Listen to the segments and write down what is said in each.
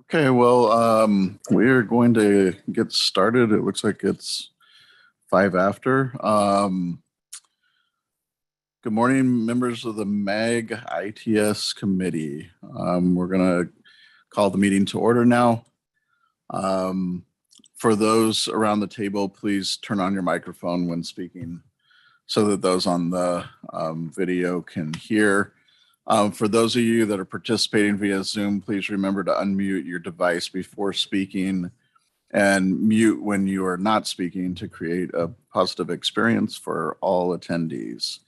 Okay, well, we're going to get started. It looks like it's 5 after. Good morning, members of the MAG ITS committee. We're going to call the meeting to order now. For those around the table, please turn on your microphone when speaking so that those on the video can hear. For those of you that are participating via Zoom, please remember to unmute your device before speaking and mute when you are not speaking to create a positive experience for all attendees.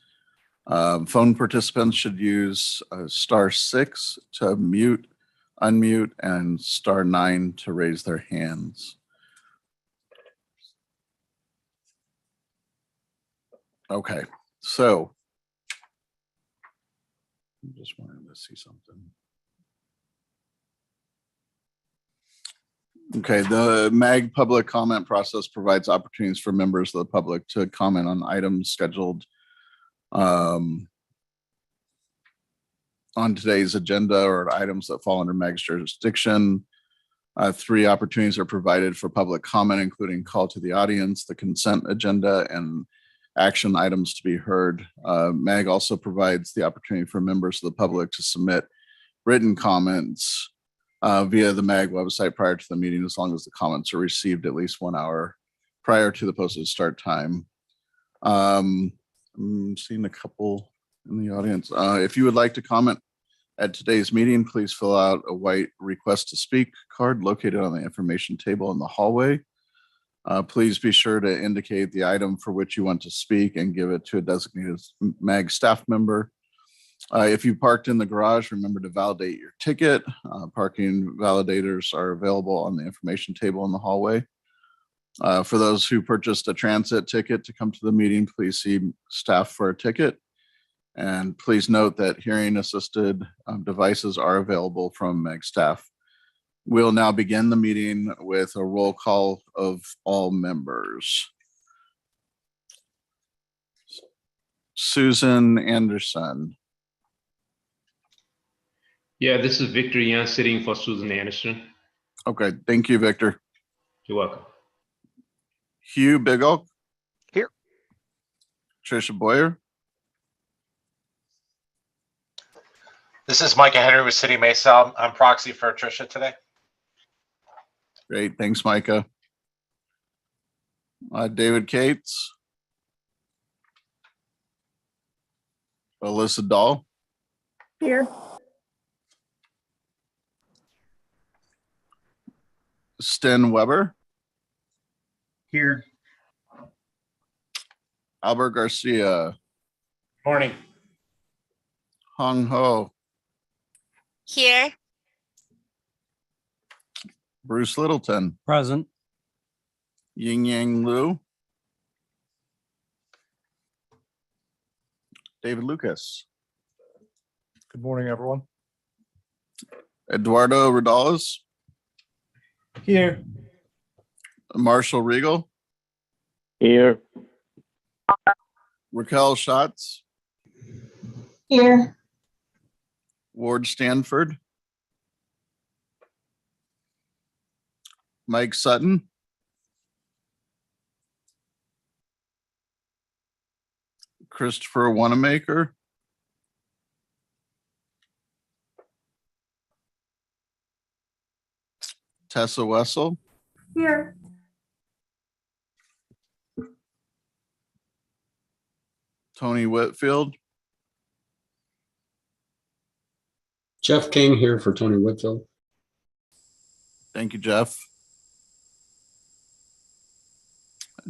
Phone participants should use *6 to mute, unmute, and *9 to raise their hands. Okay, so I just wanted to see something. Okay, the MAG public comment process provides opportunities for members of the public to comment on items scheduled on today's agenda or items that fall under MAG's jurisdiction. 3 opportunities are provided for public comment, including call to the audience, the consent agenda, and action items to be heard. MAG also provides the opportunity for members of the public to submit written comments via the MAG website prior to the meeting, as long as the comments are received at least 1 hour prior to the posted start time. I'm seeing a couple in the audience. If you would like to comment at today's meeting, please fill out a white request to speak card located on the information table in the hallway. Please be sure to indicate the item for which you want to speak and give it to a designated MAG staff member. If you parked in the garage, remember to validate your ticket. Parking validators are available on the information table in the hallway. For those who purchased a transit ticket to come to the meeting, please see staff for a ticket. And please note that hearing assisted devices are available from MAG staff. We'll now begin the meeting with a roll call of all members. Susan Anderson. Yeah, this is Victor Yan sitting for Susan Anderson. Okay, thank you, Victor. You're welcome. Hugh Big Oak. Here. Tricia Boyer. This is Micah Henry with City Mesa. I'm proxy for Tricia today. Great, thanks, Micah. David Cates. Alyssa Dahl. Here. Sten Weber. Here. Albert Garcia. Morning. Hong Ho. Here. Bruce Littleton. Present. Ying Yang Liu. David Lucas. Good morning, everyone. Eduardo Rodales. Here. Marshall Regal. Here. Raquel Schatz. Here. Ward Stanford. Mike Sutton. Christopher Wanamaker. Tessa Wessel. Here. Tony Whitfield. Jeff King here for Tony Whitfield. Thank you, Jeff.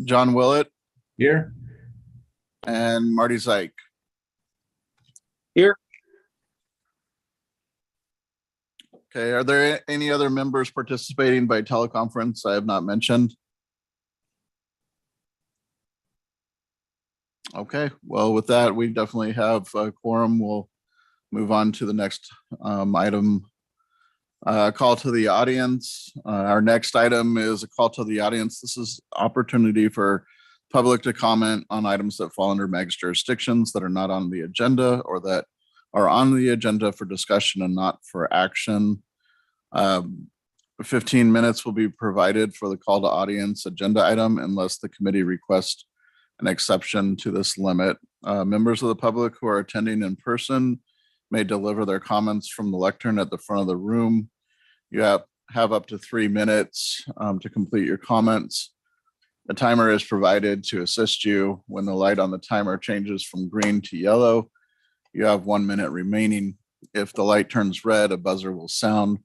John Willett. Here. And Marty Zeich. Here. Okay, are there any other members participating by teleconference I have not mentioned? Okay, well, with that, we definitely have a quorum. We'll move on to the next item. Call to the audience. Our next item is a call to the audience. This is opportunity for public to comment on items that fall under MAG's jurisdictions that are not on the agenda or that are on the agenda for discussion and not for action. 15 minutes will be provided for the call to audience agenda item unless the committee requests an exception to this limit. Members of the public who are attending in person may deliver their comments from the lectern at the front of the room. You have up to 3 minutes to complete your comments. A timer is provided to assist you. When the light on the timer changes from green to yellow, you have 1 minute remaining. If the light turns red, a buzzer will sound,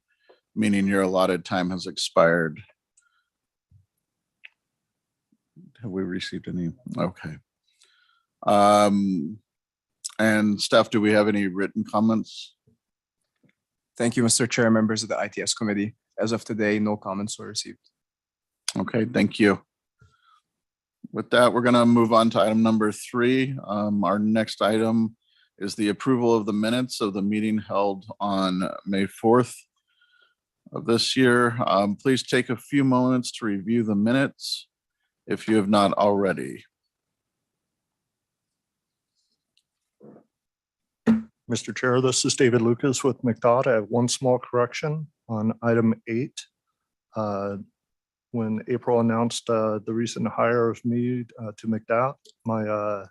meaning your allotted time has expired. Have we received any? Okay. And Steph, do we have any written comments? Thank you, Mr. Chair, members of the ITS committee. As of today, no comments were received. Okay, thank you. With that, we're going to move on to item number 3. Our next item is the approval of the minutes of the meeting held on May 4th of this year. Please take a few moments to review the minutes if you have not already. Mr. Chair, this is David Lucas with McDodd. I have one small correction on item 8. When April announced the recent hire of me to McDodd, my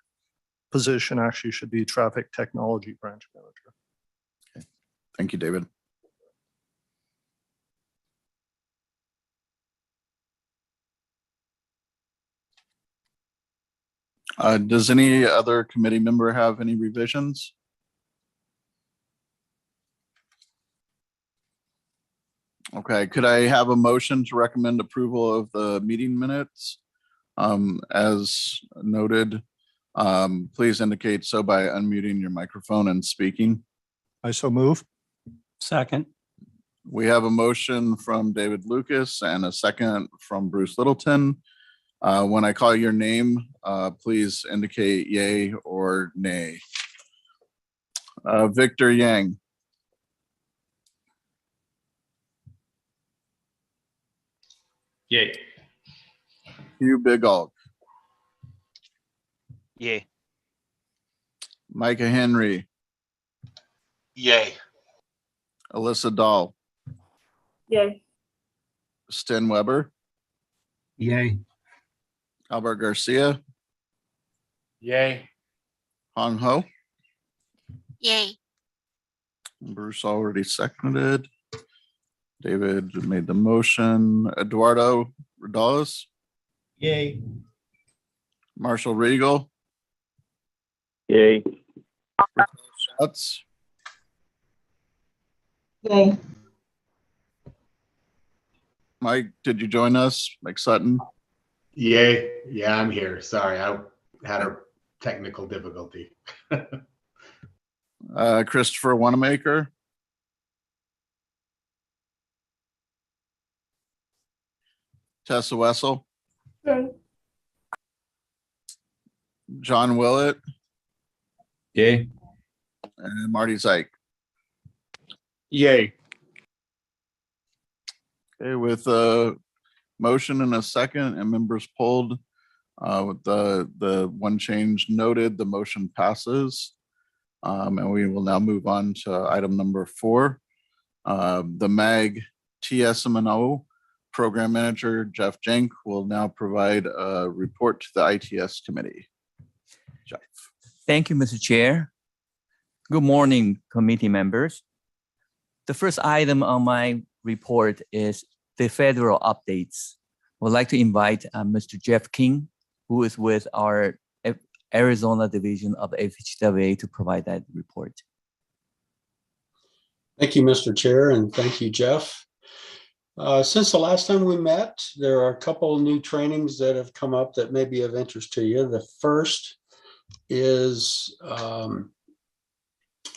position actually should be Traffic Technology Branch Manager. Okay. Thank you, David. Does any other committee member have any revisions? Okay, could I have a motion to recommend approval of the meeting minutes? As noted, please indicate so by unmuting your microphone and speaking. I so move. Second. We have a motion from David Lucas and a second from Bruce Littleton. When I call your name, please indicate yay or nay. Victor Yang. Yay. Hugh Bigalk. Yay. Micah Henry. Yay. Alyssa Dahl. Yay. Sten Weber. Yay. Albert Garcia. Yay. Hong Ho. Yay. Bruce already seconded. David made the motion. Eduardo Rodales. Yay. Marshall Regal. Yay. Schatz. Yay. Mike, did you join us? Mike Sutton. Yay. Yeah, I'm here. Sorry, I had a technical difficulty. Christopher Wanamaker. Tessa Wessel. Yay. John Willett. Yay. And Marty Zeik. Yay. Okay, with a motion and a second and members polled, with the one change noted, the motion passes. And we will now move on to item number 4. The MAG TSMNO Program Manager Jeff Jenk will now provide a report to the ITS committee. Jeff. Thank you, Mr. Chair. Good morning, committee members. The first item on my report is the federal updates. I would like to invite Mr. Jeff King, who is with our Arizona division of FHWA, to provide that report. Thank you, Mr. Chair, and thank you, Jeff. Since the last time we met, there are a couple of new trainings that have come up that may be of interest to you. The first is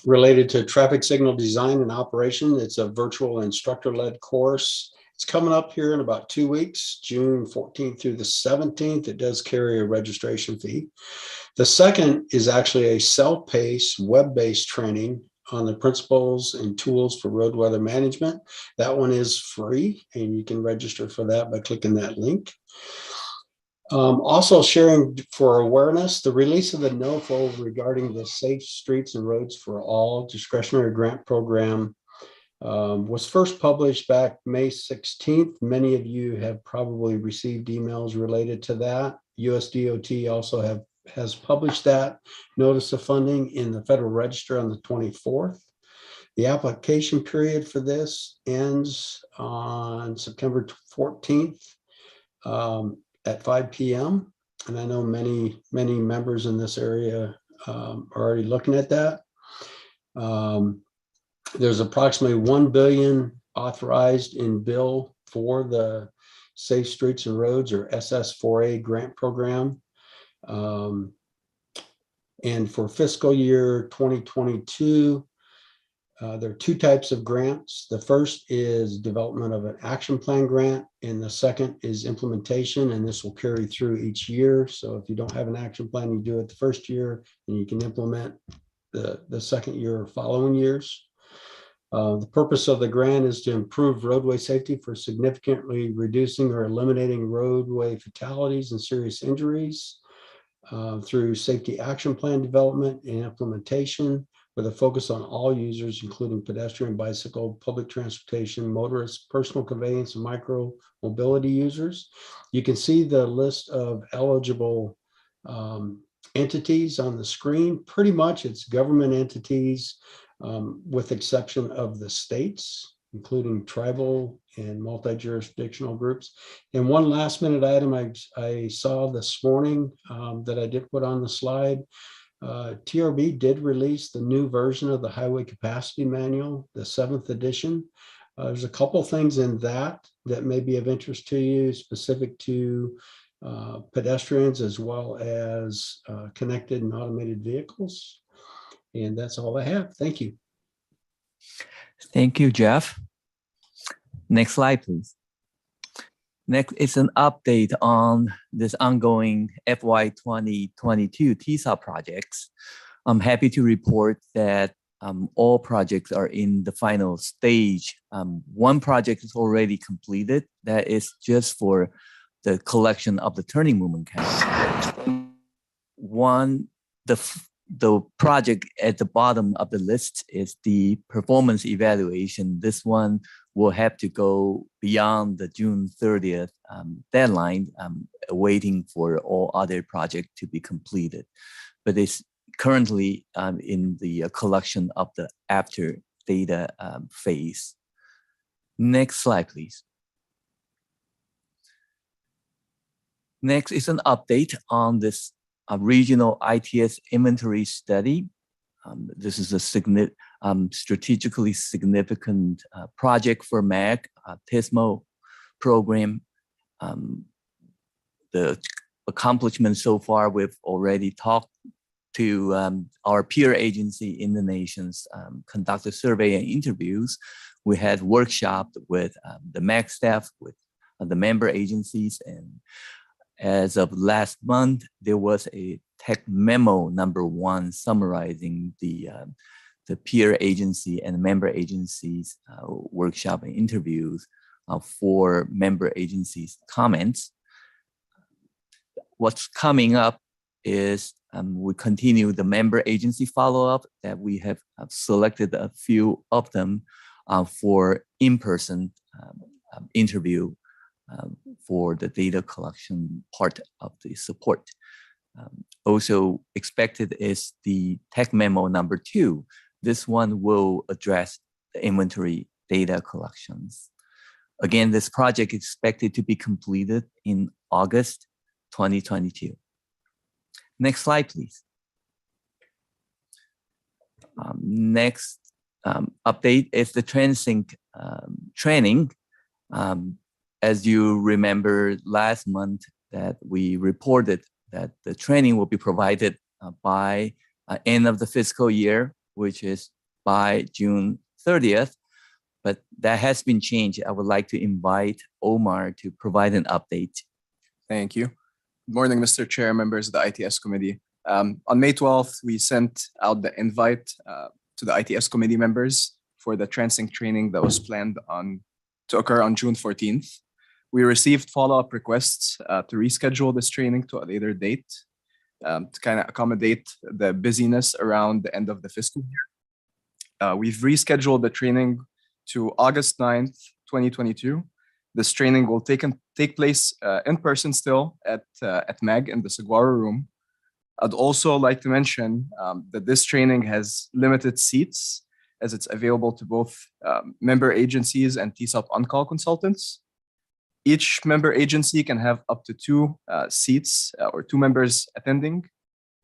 related to traffic signal design and operation. It's a virtual instructor-led course. It's coming up here in about 2 weeks, June 14th through the 17th. It does carry a registration fee. The second is actually a self-paced, web-based training on the principles and tools for road weather management. That one is free, and you can register for that by clicking that link. Also sharing for awareness, the release of the NOFO regarding the Safe Streets and Roads for All discretionary grant program Was first published back May 16th. Many of you have probably received emails related to that. USDOT also has published that notice of funding in the Federal Register on the 24th. The application period for this ends on September 14th at 5 p.m. And I know many members in this area are already looking at that. There's approximately 1 billion authorized in bill for the Safe Streets and Roads, or SS4A grant program. And for fiscal year 2022, there are two types of grants. The first is development of an action plan grant, and the second is implementation, and this will carry through each year. So if you don't have an action plan, you do it the first year, and you can implement the second year or following years. The purpose of the grant is to improve roadway safety for significantly reducing or eliminating roadway fatalities and serious injuries through safety action plan development and implementation, with a focus on all users, including pedestrian, bicycle, public transportation, motorists, personal conveyance, and micro mobility users. You can see the list of eligible entities on the screen. Pretty much it's government entities, with exception of the states, including tribal and multi-jurisdictional groups. And one last minute item I saw this morning that I did put on the slide. TRB did release the new version of the Highway Capacity Manual, the 7th edition. There's a couple things in that may be of interest to you, specific to pedestrians as well as connected and automated vehicles. And that's all I have. Thank you. Thank you, Jeff. Next slide, please. Next is an update on this ongoing FY 2022 Tsa projects. I'm happy to report that all projects are in the final stage. One project is already completed. That is just for the collection of the turning movement count. The project at the bottom of the list is the performance evaluation. This one will have to go beyond the June 30th deadline, waiting for all other projects to be completed. But it's currently in the collection of the after data phase. Next slide, please. Next is an update on this regional ITS inventory study. This is a strategically significant project for MAG, TISMO program. The accomplishments so far, we've already talked to our peer agency in the nations, conducted survey and interviews. We had workshops with the MAG staff, with the member agencies, and as of last month, there was a tech memo #1 summarizing the peer agency and member agencies workshop and interviews for member agencies' comments. What's coming up is we continue the member agency follow-up that we have selected a few of them for in-person interview for the data collection part of the support. Also expected is the tech memo #2. This one will address the inventory data collections. Again, this project is expected to be completed in August 2022. Next slide, please. Next update is the Trendsync Training. As you remember last month that we reported that the training will be provided by end of the fiscal year, which is by June 30th, but that has been changed. I would like to invite Omar to provide an update. Thank you. Good morning, Mr. Chair, members of the ITS committee. On May 12th, we sent out the invite to the ITS committee members for the Trendsync training that was planned to occur on June 14th. We received follow-up requests to reschedule this training to a later date to kind of accommodate the busyness around the end of the fiscal year. We've rescheduled the training to August 9th, 2022. This training will take place in person still at MAG in the Saguaro room. I'd also like to mention that this training has limited seats as it's available to both member agencies and TSOP on-call consultants. Each member agency can have up to 2 seats or 2 members attending.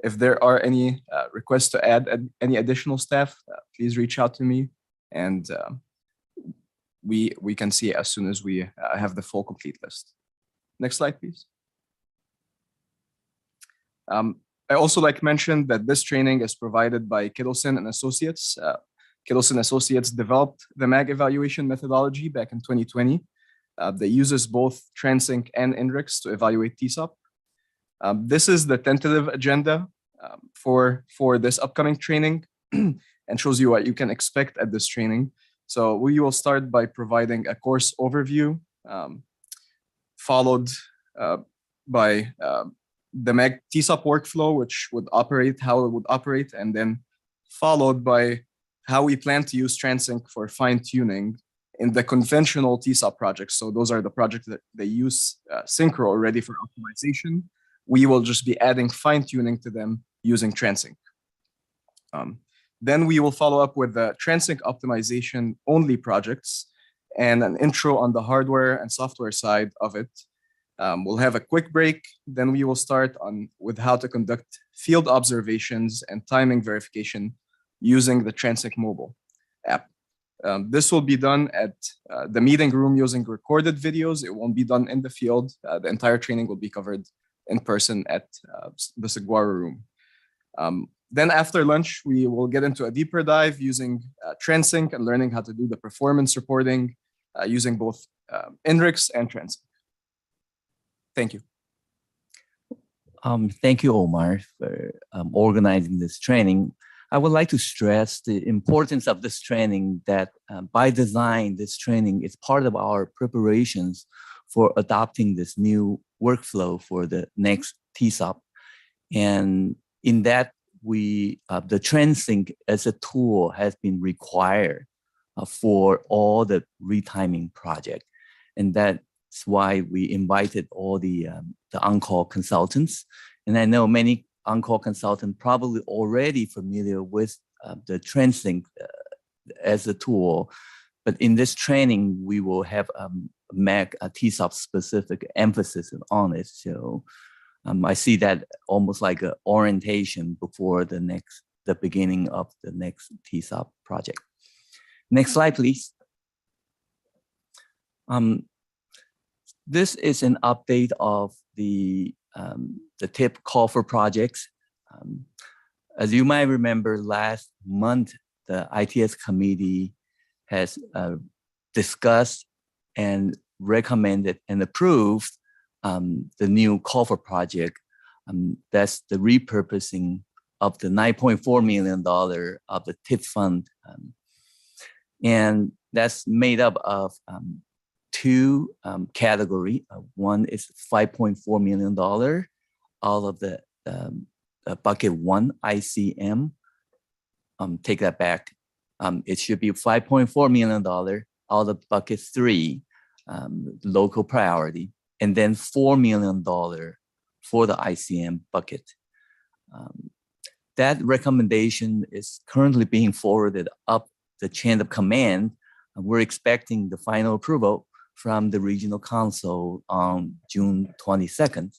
If there are any requests to add any additional staff, please reach out to me, and we can see as soon as we have the full complete list. Next slide, please. I also like to mention that this training is provided by Kittleson and Associates. Kittleson Associates developed the MAG evaluation methodology back in 2020 that uses both Trendsync and INRIX to evaluate TSOP. This is the tentative agenda for this upcoming training and shows you what you can expect at this training. So we will start by providing a course overview, followed by the MAG TSOP workflow, which would operate, how it would operate, and then followed by how we plan to use Trendsync for fine-tuning in the conventional TSOP projects. So those are the projects that they use Synchro already for optimization. We will just be adding fine-tuning to them using Trendsync. Then we will follow up with the Trendsync optimization only projects and an intro on the hardware and software side of it. We'll have a quick break. Then we will start with how to conduct field observations and timing verification using the Trendsync mobile app. This will be done at the meeting room using recorded videos. It won't be done in the field. The entire training will be covered in person at the Saguaro room. Then after lunch, we will get into a deeper dive using Trendsync and learning how to do the performance reporting using both INRIX and Trendsync. Thank you. Thank you, Omar, for organizing this training. I would like to stress the importance of this training that by design, this training is part of our preparations for adopting this new workflow for the next TSOP. And in that, the Trendsync as a tool has been required for all the retiming project. And that's why we invited all the on-call consultants. And I know many on-call consultants probably already familiar with the Trendsync as a tool. But in this training, we will have a TSOP specific emphasis on it. So I see that almost like an orientation before the beginning of the next TSOP project. Next slide, please. This is an update of the TIP Coffer projects. As you might remember, last month, the ITS committee has discussed and recommended and approved the new Coffer project. That's the repurposing of the $9.4 million of the TIP fund. And that's made up of 2 categories. One is $5.4 million out of the bucket 1 ICM. Take that back. It should be $5.4 million out of bucket 3, local priority, and then $4 million for the ICM bucket. That recommendation is currently being forwarded up the chain of command. We're expecting the final approval from the regional council on June 22nd.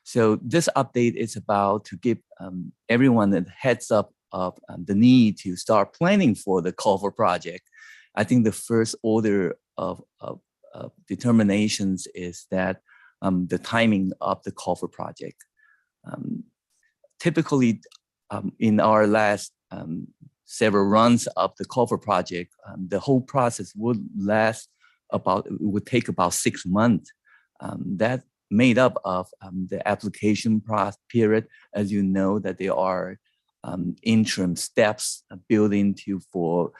So this update is about to give everyone a heads up of the need to start planning for the Coffer project. I think the first order of determinations is that the timing of the Coffer project. Typically, in our last several runs of the Coffer project, the whole process would take about 6 months. That made up of the application period. As you know, that there are interim steps built into for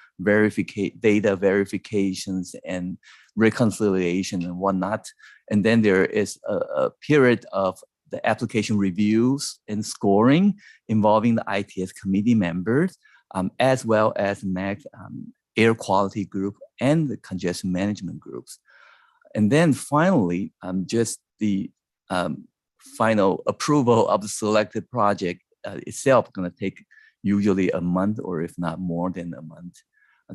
data verifications and reconciliation and whatnot. And then there is a period of the application reviews and scoring involving the ITS committee members, as well as MAG air quality group and the congestion management groups. And then finally, just the final approval of the selected project itself going to take usually a month, or if not more than a month,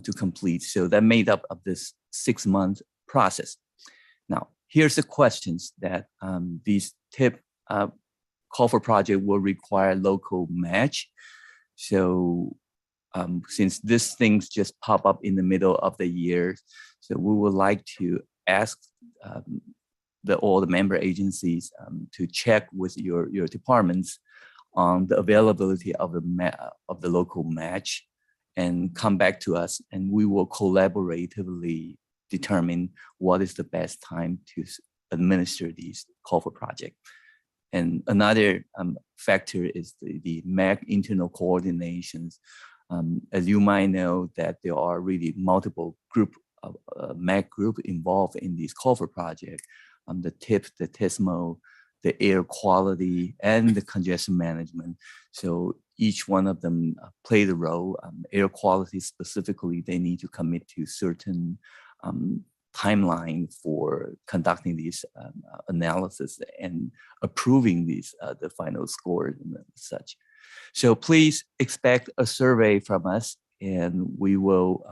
to complete. So that made up of this 6-month process. Now, here's the questions that these TIP Coffer project will require local match. So since this things just pop up in the middle of the year, so we would like to ask all the member agencies to check with your departments on the availability of the local match and come back to us, and we will collaboratively determine what is the best time to administer these Coffer project. And another factor is the MAC internal coordinations. As you might know, that there are really multiple MAC group involved in this Coffer project. The TIP, the TISMO, the air quality, and the congestion management. So each one of them play the role. Air quality specifically, they need to commit to certain timeline for conducting these analysis and approving these the final scores and such. So please expect a survey from us, and we will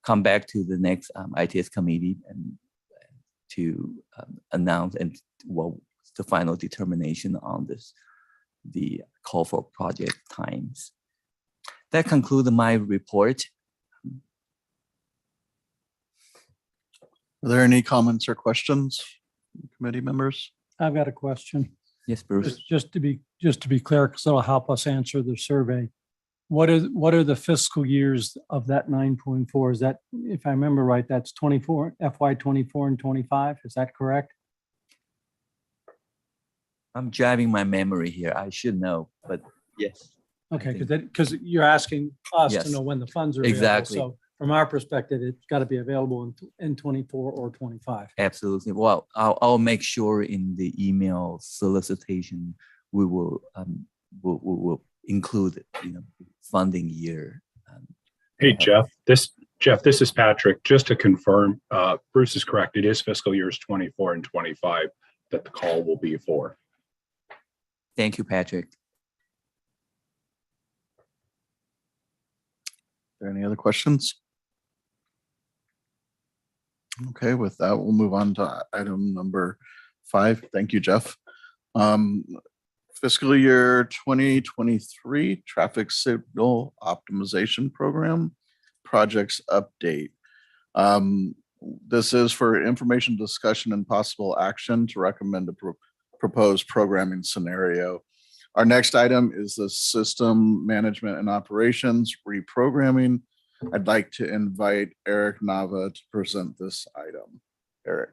come back to the next ITS committee and to announce and the final determination on the call for project times. That concludes my report. Are there any comments or questions, committee members? I've got a question. Yes, Bruce. Just to be clear, because it'll help us answer the survey. What are the fiscal years of that 9.4? Is that, if I remember right, that's 24, FY 24 and 25? Is that correct? I'm driving my memory here. I should know, but yes. Okay, because you're asking us Yes. to know when the funds are available. Exactly. So from our perspective, it's got to be available in 24 or 25. Absolutely. Well, I'll make sure in the email solicitation we will we'll include funding year. Hey Jeff, this is Patrick. Just to confirm, Bruce is correct. It is fiscal years 24 and 25 that the call will be for. Thank you, Patrick. Are there any other questions? Okay, with that, we'll move on to item number 5. Thank you, Jeff. Fiscal year 2023 traffic signal optimization program projects update. This is for information discussion and possible action to recommend a proposed programming scenario. Our next item is the system management and operations reprogramming. I'd like to invite Eric Nava to present this item. Eric.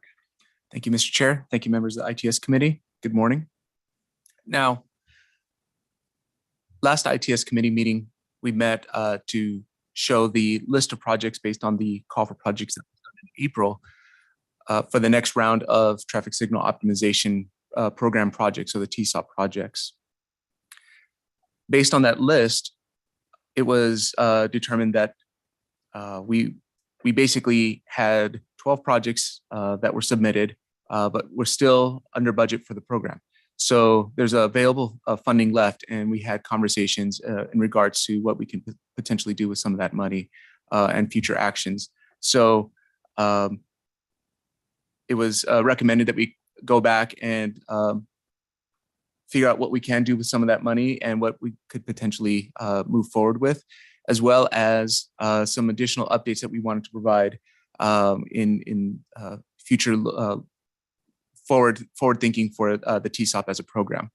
Thank you, Mr. Chair. Thank you, members of the ITS committee. Good morning. Now, last ITS committee meeting, we met to show the list of projects based on the call for projects that was done in April for the next round of traffic signal optimization program projects, or the Tsa projects. Based on that list, it was determined that we basically had 12 projects that were submitted, but we're still under budget for the program. So there's available funding left, and we had conversations in regards to what we can potentially do with some of that money and future actions. So it was recommended that we go back and figure out what we can do with some of that money and what we could potentially move forward with, as well as some additional updates that we wanted to provide in future forward thinking for the TSOP as a program.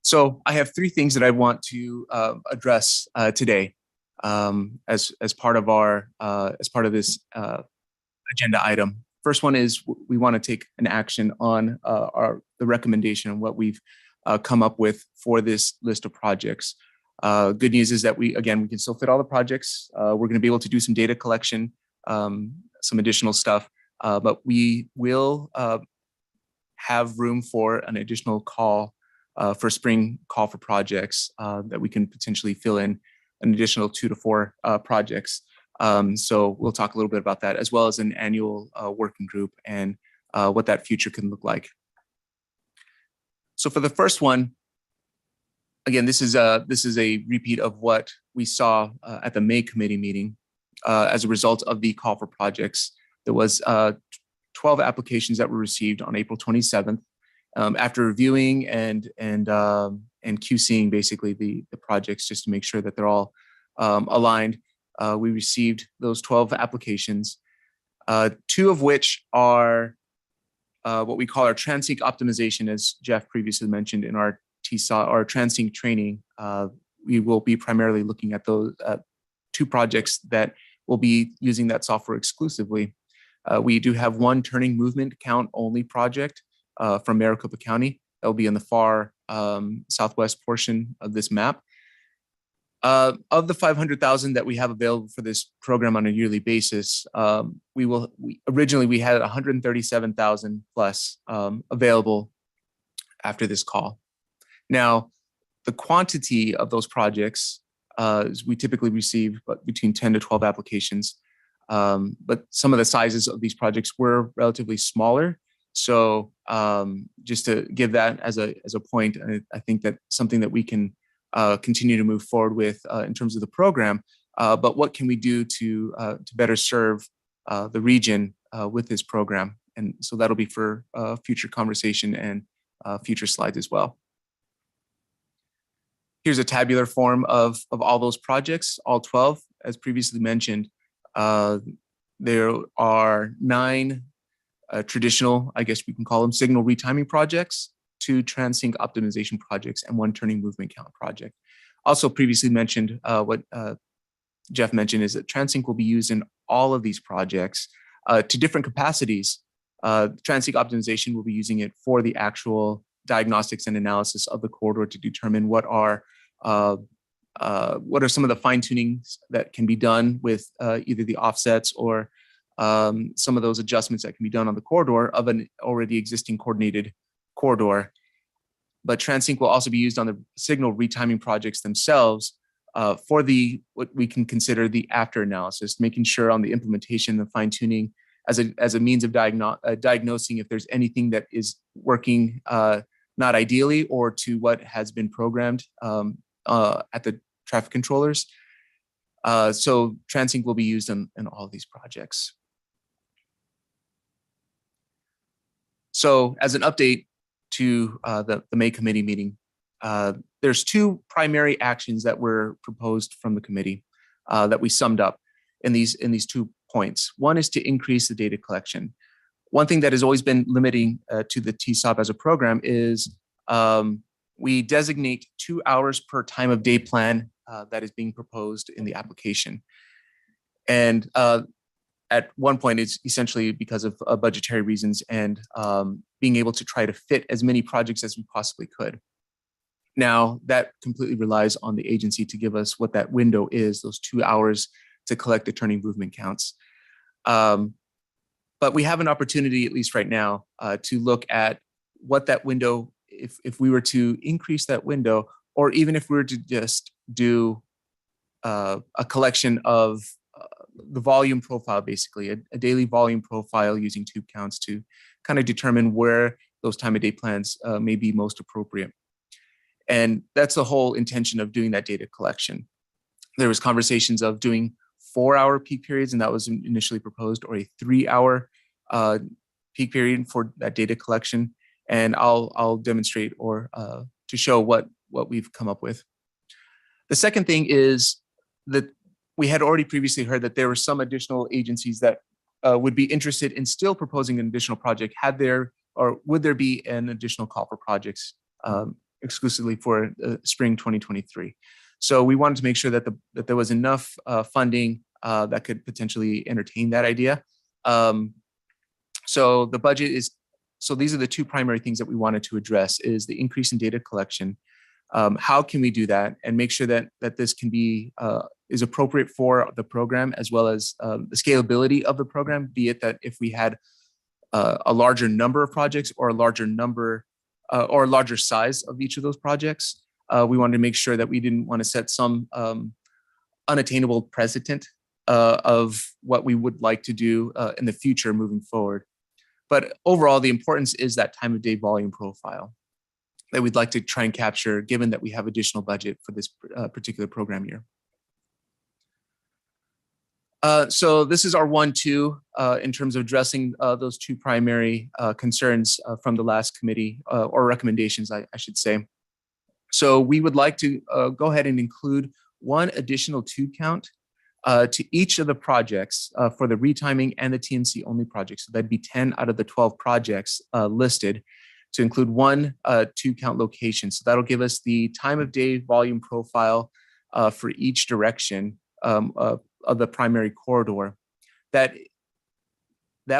So I have 3 things that I want to address today as part of this agenda item. First one is we want to take an action on the recommendation and what we've come up with for this list of projects. Good news is that we can still fit all the projects. We're going to be able to do some data collection, some additional stuff, but we will have room for an additional call for spring call for projects that we can potentially fill in an additional 2 to 4 projects So we'll talk a little bit about that, as well as an annual working group and what that future can look like. So for the first one, again, this is a repeat of what we saw at the May committee meeting. As a result of the call for projects, there was 12 applications that were received on April 27th. After reviewing and QCing basically the projects just to make sure that they're all aligned, we received those 12 applications, 2 of which are what we call our Trendsync optimization, as Jeff previously mentioned in our Tsa or Trendsync training. We will be primarily looking at those 2 projects that will be using that software exclusively. We do have 1 turning movement count only project from Maricopa County that will be in the far southwest portion of this map. Of the 500,000 that we have available for this program on a yearly basis, originally we had 137,000 plus available after this call. Now, the quantity of those projects is we typically receive between 10 to 12 applications, but some of the sizes of these projects were relatively smaller. So just to give that as a point, I think that's something that we can continue to move forward with in terms of the program. But what can we do to better serve the region with this program? And so that'll be for future conversation and future slides as well. Here's a tabular form of all those projects, all 12. As previously mentioned, there are 9 traditional, I guess we can call them signal retiming projects, 2 Trendsync optimization projects, and 1 turning movement count project. Also previously mentioned, what Jeff mentioned is that Trendsync will be used in all of these projects to different capacities. Trendsync optimization will be using it for the actual diagnostics and analysis of the corridor to determine what are some of the fine tunings that can be done with either the offsets or some of those adjustments that can be done on the corridor of an already existing coordinated corridor. But Trendsync will also be used on the signal retiming projects themselves for what we can consider the after analysis, making sure on the implementation, the fine tuning as a means of diagnosing if there's anything that is working not ideally or to what has been programmed at the traffic controllers. So Trendsync will be used in all of these projects. So as an update to the May committee meeting, there's 2 primary actions that were proposed from the committee that we summed up in these 2 points. One is to increase the data collection. One thing that has always been limiting to the TSOP as a program is we designate 2 hours per time of day plan that is being proposed in the application. And at one point, it's essentially because of budgetary reasons and being able to try to fit as many projects as we possibly could. Now, that completely relies on the agency to give us what that window is, those 2 hours to collect the turning movement counts. But we have an opportunity, at least right now, to look at what that window, if we were to increase that window, or even if we were to just do a collection of the volume profile, basically a daily volume profile using tube counts to kind of determine where those time of day plans may be most appropriate. And that's the whole intention of doing that data collection. There was conversations of doing 4-hour peak periods, and that was initially proposed, or a 3-hour peak period for that data collection. And I'll demonstrate or to show what we've come up with. The second thing is that we had already previously heard that there were some additional agencies that would be interested in still proposing an additional project. Would there be an additional call for projects exclusively for spring 2023? So we wanted to make sure that there was enough funding that could potentially entertain that idea. So the budget is, so these are the 2 primary things that we wanted to address: is the increase in data collection. How can we do that and make sure that this can be is appropriate for the program, as well as the scalability of the program, be it that if we had a larger number of projects or a larger number or a larger size of each of those projects. We wanted to make sure that we didn't want to set some unattainable precedent of what we would like to do in the future moving forward. But overall, the importance is that time of day volume profile that we'd like to try and capture, given that we have additional budget for this particular program year. So this is our 1-2 in terms of addressing those two primary concerns from the last committee or recommendations, I should say. So we would like to go ahead and include one additional tube count to each of the projects for the retiming and the TNC only projects. So that'd be 10 out of the 12 projects listed to include one tube count location. So that'll give us the time of day volume profile for each direction of the primary corridor. That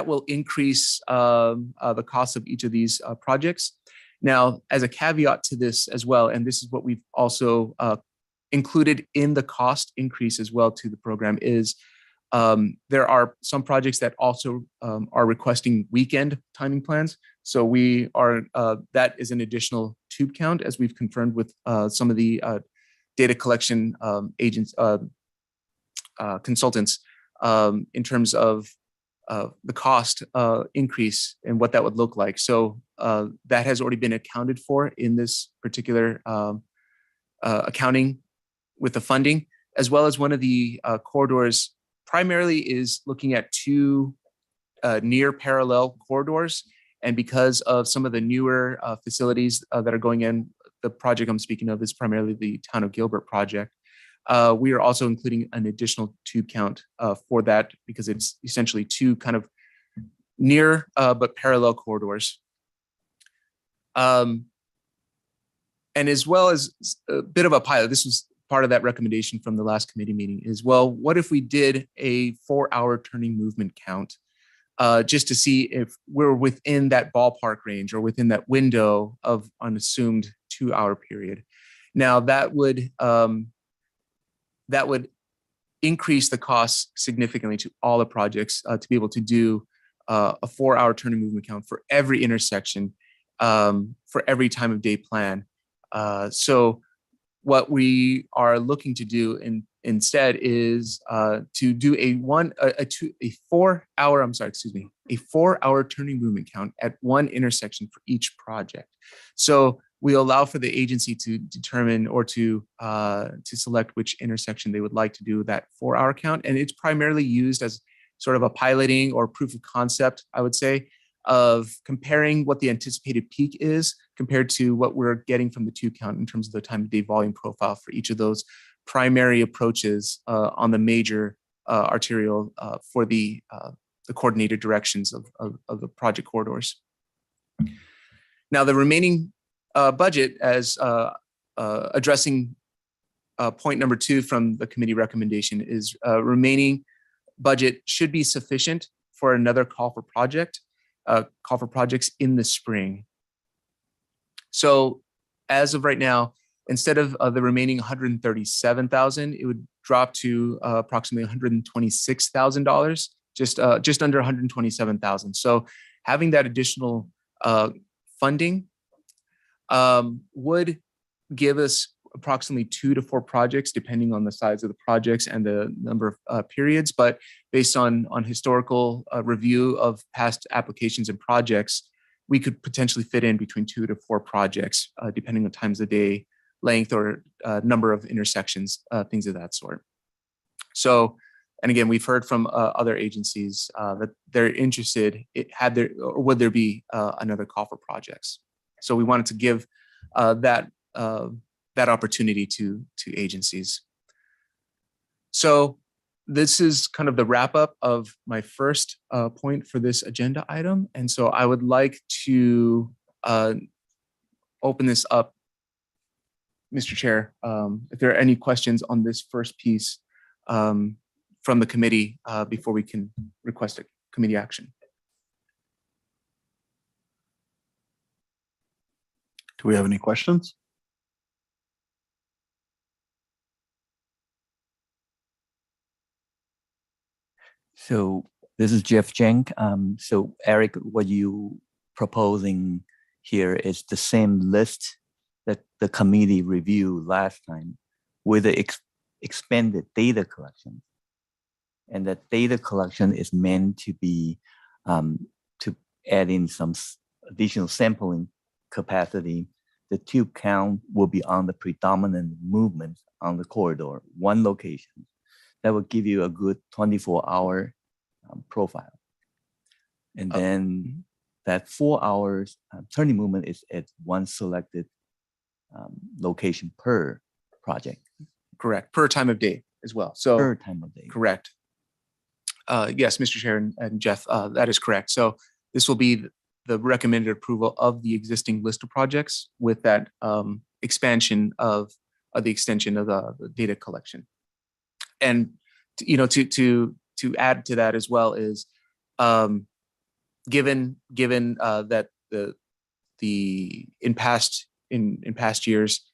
will increase the cost of each of these projects. Now, as a caveat to this as well, and this is what we've also included in the cost increase as well to the program, is there are some projects that also are requesting weekend timing plans. So we are, that is an additional tube count, as we've confirmed with some of the data collection agents, consultants, in terms of the cost increase and what that would look like. So that has already been accounted for in this particular accounting with the funding, as well as one of the corridors primarily is looking at two near parallel corridors. And because of some of the newer facilities that are going in, the project I'm speaking of is primarily the Town of Gilbert project. We are also including an additional tube count for that because it's essentially two kind of near but parallel corridors. And as well as a bit of a pilot, this was part of that recommendation from the last committee meeting is, well, what if we did a 4-hour turning movement count just to see if we're within that ballpark range or within that window of an assumed 2-hour period. Now that would increase the cost significantly to all the projects to be able to do a 4-hour turning movement count for every intersection for every time of day plan. So what we are looking to do instead is to do a 4-hour turning movement count at one intersection for each project. So we allow for the agency to determine or to select which intersection they would like to do that 4-hour count. And it's primarily used as sort of a piloting or proof of concept, I would say, of comparing what the anticipated peak is compared to what we're getting from the tube count in terms of the time of day volume profile for each of those primary approaches on the major arterial for the coordinated directions of the project corridors. Now, the remaining budget, as addressing point number 2 from the committee recommendation, is remaining budget should be sufficient for another call for projects in the spring. So as of right now, instead of the remaining $137,000, it would drop to approximately $126,000, just under $127,000. So having that additional funding would give us approximately 2 to 4 projects, depending on the size of the projects and the number of periods. But based on historical review of past applications and projects, we could potentially fit in between 2 to 4 projects, depending on times of day, length, or number of intersections, things of that sort. So, and again, we've heard from other agencies that they're interested. Would there be another call for projects? So we wanted to give that opportunity to agencies. So this is kind of the wrap up of my first point for this agenda item. And so I would like to open this up, Mr. Chair, if there are any questions on this first piece from the committee before we can request a committee action. Do we have any questions? So this is Jeff Jenk. So Eric, what you proposing here is the same list that the committee reviewed last time with the expanded data collection. And that data collection is meant to be to add in some additional sampling capacity. The tube count will be on the predominant movement on the corridor, one location. That will give you a good 24-hour profile. And then that 4 hours turning movement is at one selected location per project. Correct, per time of day as well. So Per time of day. correct. Yes, Mr. Chair and Jeff, that is correct. So this will be the recommended approval of the existing list of projects with that expansion of the extension of the data collection. And to add to that as well is given that in past years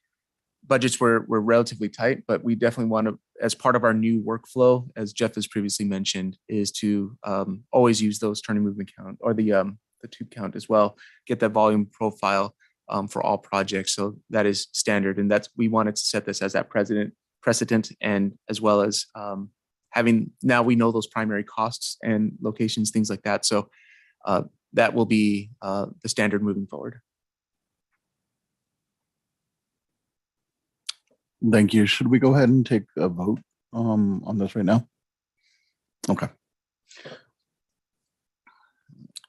budgets were relatively tight, but we definitely want to, as part of our new workflow, as Jeff has previously mentioned, is to always use those turning movement count or the tube count as well, get that volume profile for all projects. So that is standard, and we wanted to set this as that precedent, and as well as having, now we know those primary costs and locations, things like that. So that will be the standard moving forward. Thank you. Should we go ahead and take a vote on this right now? Okay.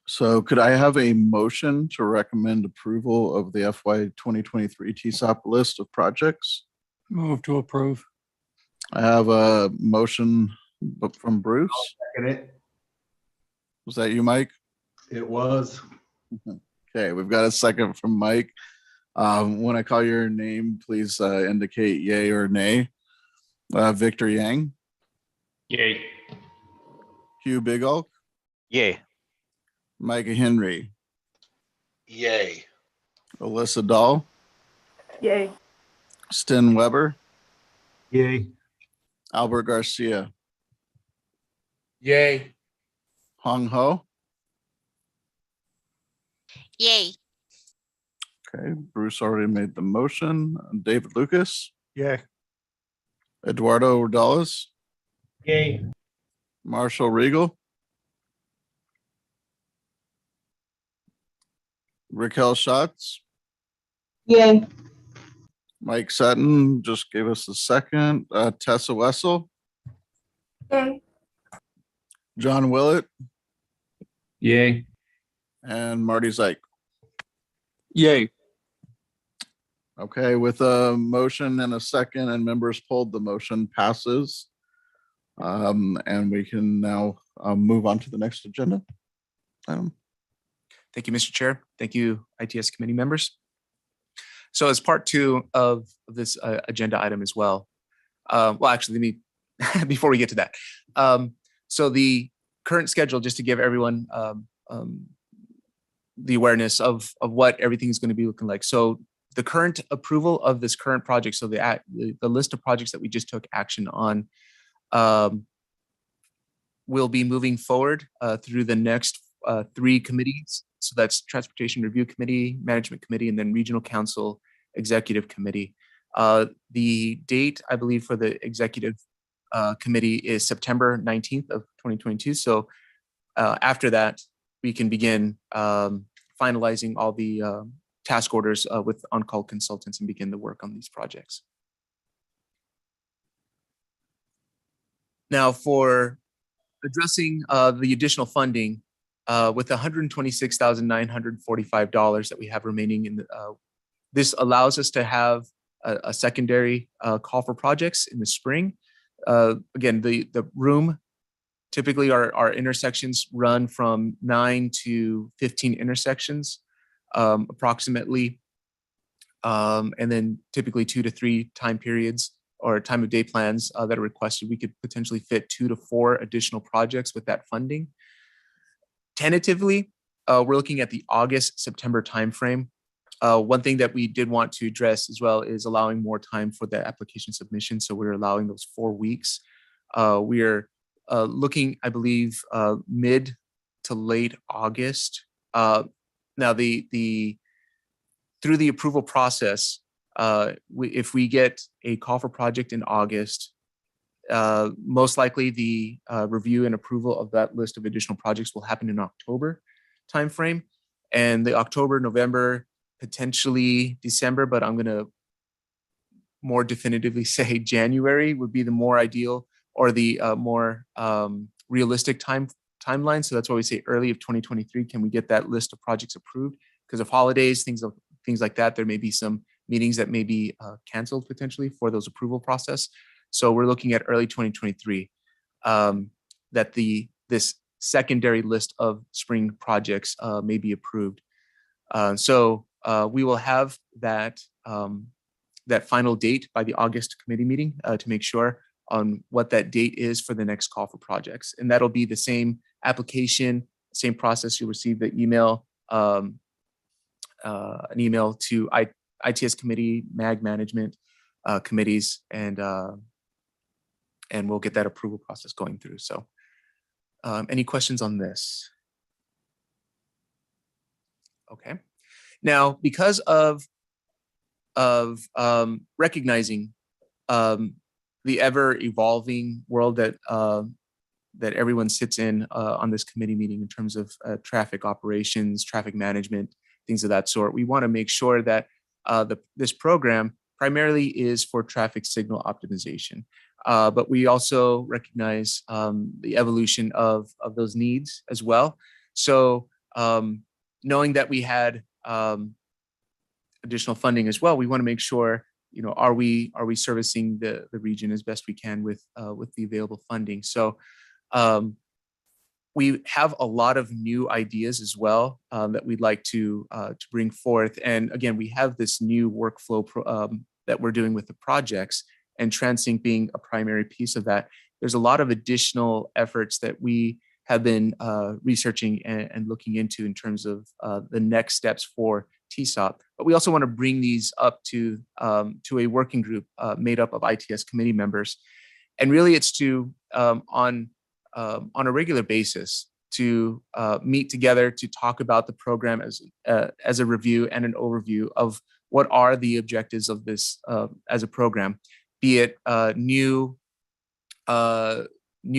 So could I have a motion to recommend approval of the FY 2023 TSOP list of projects? Move to approve. I have a motion from Bruce. Second it. Was that you, Mike? It was. Okay, we've got a second from Mike. When I call your name, please indicate yay or nay. Victor Yang, Yay. Hugh Bigalk, Yay. Micah Henry, Yay. Alyssa Dahl, Yay. Sten Weber, Yay. Albert Garcia, Yay. Hong Ho. Yay. Okay, Bruce already made the motion. David Lucas, Yay. Eduardo Ordales, Yay. Marshall Regal, Raquel Schatz, Yay. Mike Sutton just gave us a second. Tessa Wessel, Yay. John Willett, Yay. and Marty Zeik. Yay. Okay, with a motion and a second and members polled, the motion passes. And we can now move on to the next agenda item. Thank you, Mr. Chair. Thank you, ITS committee members. So as part two of this agenda item as well, well, actually, let me, before we get to that. So the current schedule, just to give everyone the awareness of what everything is going to be looking like. So the current approval of this current project, so the list of projects that we just took action on, will be moving forward through the next 3 committees. So that's Transportation Review Committee, Management Committee, and then Regional Council Executive Committee. The date, I believe, for the Executive Committee is September 19th of 2022. So after that, we can begin finalizing all the task orders with on-call consultants and begin the work on these projects. Now, for addressing the additional funding, with $126,945 that we have remaining in this allows us to have a secondary call for projects in the spring. Again, the room, typically our intersections run from 9 to 15 intersections approximately, and then typically 2 to 3 time periods or time of day plans that are requested. We could potentially fit 2 to 4 additional projects with that funding. Tentatively, we're looking at the August-September timeframe. One thing that we did want to address as well is allowing more time for the application submission. So we're allowing those 4 weeks. We're looking, I believe, mid to late August. Now, through the approval process, if we get a call for project in August, Most likely the review and approval of that list of additional projects will happen in October timeframe, and the October, November, potentially December, but I'm going to more definitively say January would be the more ideal or the more realistic timeline. So that's why we say early of 2023. Can we get that list of projects approved? Because of holidays, things like that, there may be some meetings that may be canceled potentially for those approval process. So we're looking at early 2023 that this secondary list of spring projects may be approved. So we will have that that final date by the August committee meeting to make sure on what that date is for the next call for projects. And that'll be the same application, same process. You'll receive the email, an email to ITS committee, MAG management committees, and we'll get that approval process going through. So any questions on this? Okay. Now, because of recognizing the ever-evolving world that that everyone sits in on this committee meeting in terms of traffic operations, traffic management, things of that sort, we want to make sure that this program primarily is for traffic signal optimization. But we also recognize the evolution of those needs as well. So knowing that we had additional funding as well, we want to make sure, you know, are we servicing the region as best we can with the available funding. So we have a lot of new ideas as well that we'd like to bring forth. And again, we have this new workflow that we're doing with the projects, and Trendsync being a primary piece of that. There's a lot of additional efforts that we have been researching and looking into in terms of the next steps for TSOP. But we also want to bring these up to a working group made up of ITS committee members. And really it's to, on a regular basis, to meet together to talk about the program as a review and an overview of what are the objectives of this as a program, be it new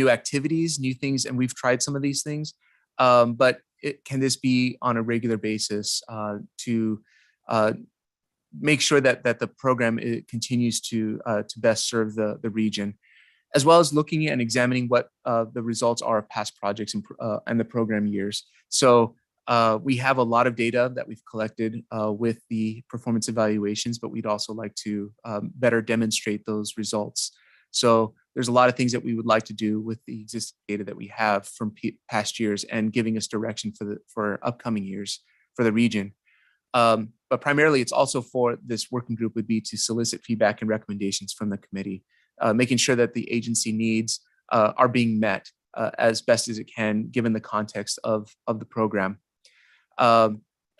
activities, new things, and we've tried some of these things, but can this be on a regular basis to make sure that the program continues to best serve the region, as well as looking and examining what the results are of past projects and the program years. So we have a lot of data that we've collected with the performance evaluations, but we'd also like to better demonstrate those results. So there's a lot of things that we would like to do with the existing data that we have from past years and giving us direction for upcoming years for the region. But primarily it's also for this working group would be to solicit feedback and recommendations from the committee, making sure that the agency needs are being met as best as it can, given the context of the program.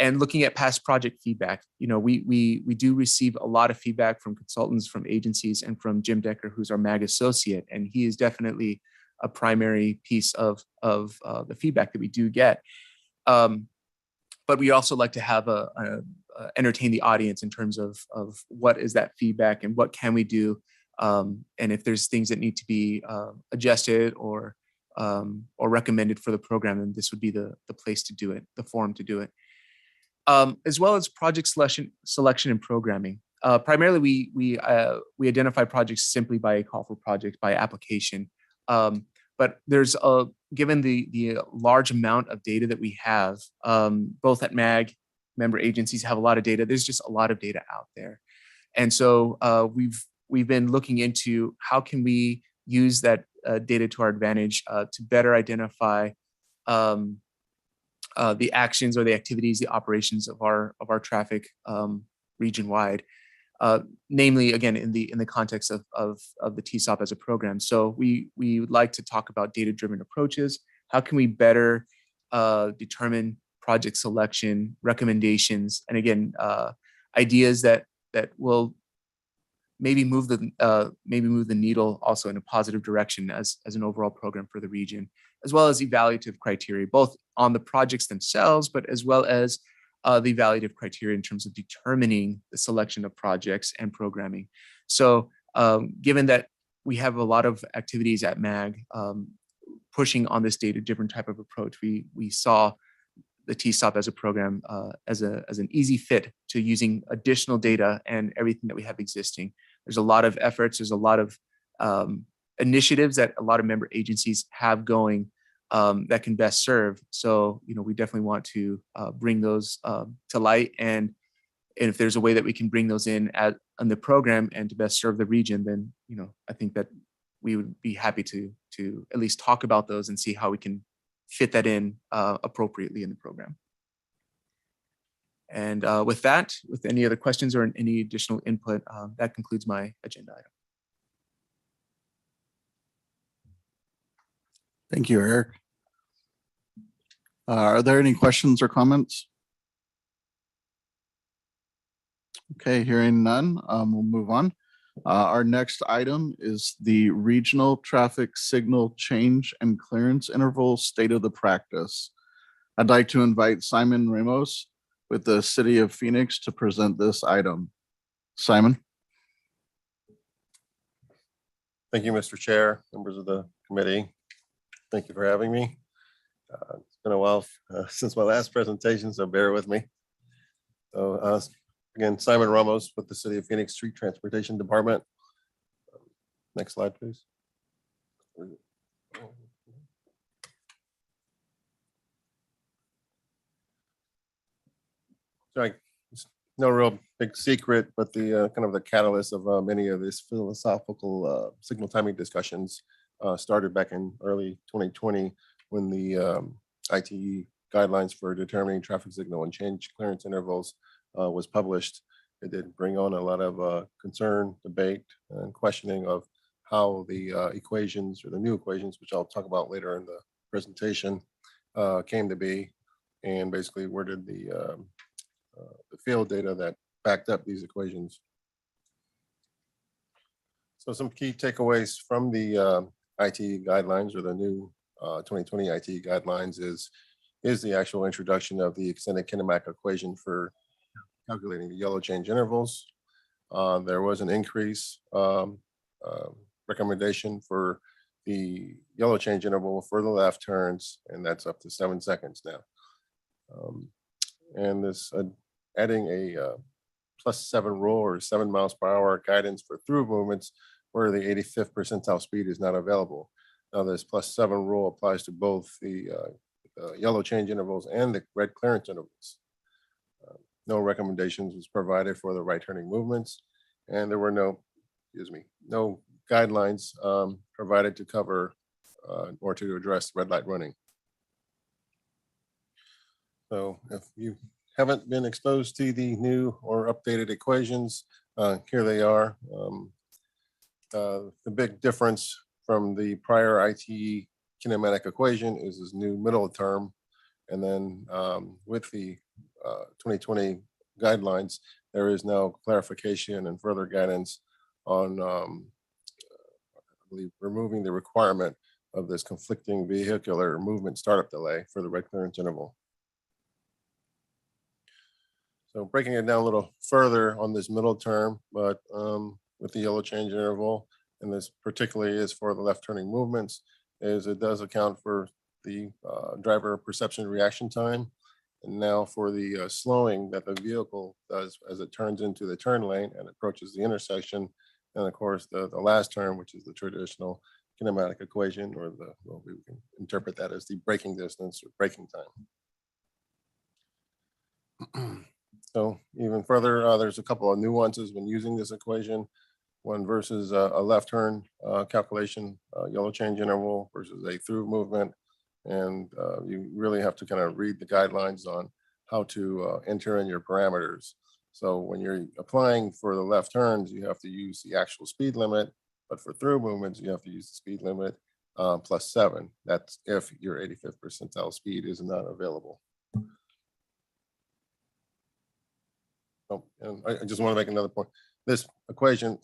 And looking at past project feedback, you know, we do receive a lot of feedback from consultants, from agencies, and from Jim Decker, who's our MAG associate, and he is definitely a primary piece of the feedback that we do get. But we also like to have entertain the audience in terms of what is that feedback and what can we do, and if there's things that need to be adjusted or recommended for the program, then this would be the place to do it, the forum to do it. As well as project selection and programming. Primarily, we identify projects simply by a call for project by application. But there's given the large amount of data that we have, both at MAG, member agencies have a lot of data. There's just a lot of data out there, and so we've been looking into how can we use that data to our advantage to better identify the actions or the activities, the operations of our traffic region-wide, namely, again, in the context of the TSOP as a program. So we would like to talk about data-driven approaches. How can we better determine project selection, recommendations, and again, ideas that will maybe move the needle also in a positive direction as an overall program for the region, as well as evaluative criteria, both on the projects themselves, but as well as the evaluative criteria in terms of determining the selection of projects and programming. So given that we have a lot of activities at MAG pushing on this data different type of approach. We saw the T-STOP as a program as an easy fit to using additional data and everything that we have existing. There's a lot of efforts. There's a lot of initiatives that a lot of member agencies have going that can best serve. So, we definitely want to bring those to light. And if there's a way that we can bring those in the program and to best serve the region, then, I think that we would be happy to at least talk about those and see how we can fit that in appropriately in the program. And with that, with any other questions or any additional input, that concludes my agenda item. Thank you, Eric. Are there any questions or comments? Okay, hearing none, we'll move on. Our next item is the Regional Traffic Signal Change and Clearance Interval State of the Practice. I'd like to invite Simon Ramos with the City of Phoenix to present this item. Simon. Thank you, Mr. Chair, members of the committee. Thank you for having me. It's been a while since my last presentation, so bear with me. So again, Simon Ramos with the City of Phoenix Street Transportation Department. Next slide, please. So it's no real big secret, but the kind of the catalyst of many of these philosophical signal timing discussions started back in early 2020 when the ITE guidelines for determining traffic signal and change clearance intervals was published. It did bring on a lot of concern, debate, and questioning of how the equations or the new equations, which I'll talk about later in the presentation, came to be, and basically where did the field data that backed up these equations. So some key takeaways from the ITE guidelines or the new 2020 ITE guidelines is the actual introduction of the extended kinematic equation for calculating the yellow change intervals. There was an increase recommendation for the yellow change interval for the left turns, and that's up to 7 seconds now. And this adding a +7 rule or 7 miles per hour guidance for through movements where the 85th percentile speed is not available. Now this +7 rule applies to both the yellow change intervals and the red clearance intervals. No recommendations was provided for the right turning movements, and there were no guidelines provided to cover or to address red light running. So if you haven't been exposed to the new or updated equations, here they are. The big difference from the prior ITE kinematic equation is this new middle term. And then with the 2020 guidelines, there is now clarification and further guidance on I believe removing the requirement of this conflicting vehicular movement startup delay for the red clearance interval. So breaking it down a little further on this middle term, but with the yellow change interval, and this particularly is for the left turning movements, is it does account for the driver perception reaction time. And now for the slowing that the vehicle does as it turns into the turn lane and approaches the intersection. And of course, the last term, which is the traditional kinematic equation, or well, we can interpret that as the braking distance or braking time. So even further, there's a couple of nuances when using this equation. One versus a left turn calculation, yellow change interval versus a through movement. And you really have to kind of read the guidelines on how to enter in your parameters. So when you're applying for the left turns, you have to use the actual speed limit, but for through movements, you have to use the speed limit +7. That's if your 85th percentile speed is not available. Oh, and I just want to make another point. This equation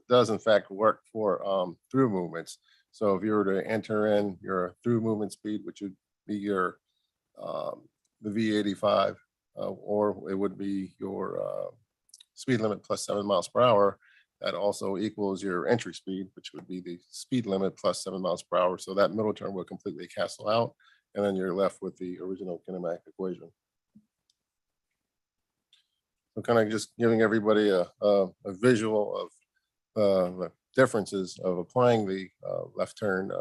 does in fact work for through movements. So if you were to enter in your through movement speed, which would be your the V85, or it would be your speed limit +7 miles per hour, that also equals your entry speed, which would be the speed limit plus 7 miles per hour. So that middle term will completely cancel out, and then you're left with the original kinematic equation. So kind of just giving everybody a visual of the differences of applying the left turn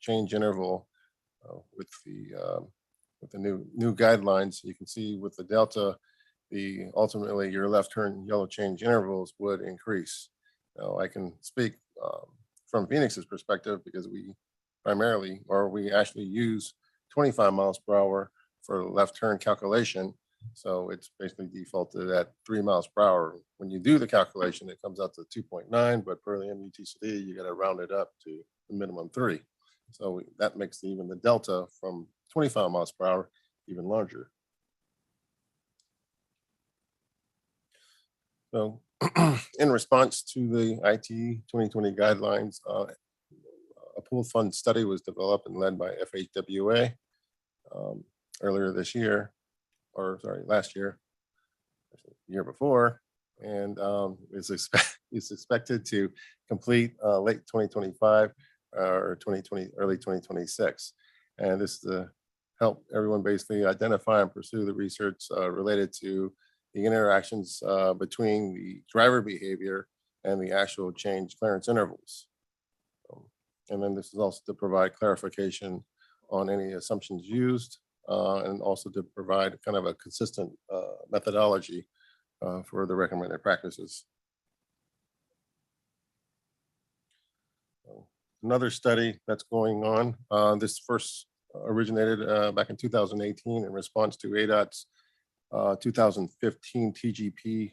change interval with the new guidelines. You can see with the delta, ultimately your left turn yellow change intervals would increase. Now I can speak from Phoenix's perspective because we actually use 25 miles per hour for left turn calculation. So it's basically defaulted at 3 miles per hour. When you do the calculation, it comes out to 2.9, but per the MUTCD, you got to round it up to the minimum 3. So that makes even the delta from 25 miles per hour even larger. So in response to the IT 2020 guidelines, a pooled fund study was developed and led by FHWA earlier this year, or sorry, last year, the year before, and is expected to complete late 2025 or early 2026. And this is to help everyone basically identify and pursue the research related to the interactions between the driver behavior and the actual change clearance intervals. And then this is also to provide clarification on any assumptions used, and also to provide kind of a consistent methodology for the recommended practices. Another study that's going on, this first originated back in 2018 in response to ADOT's 2015 TGP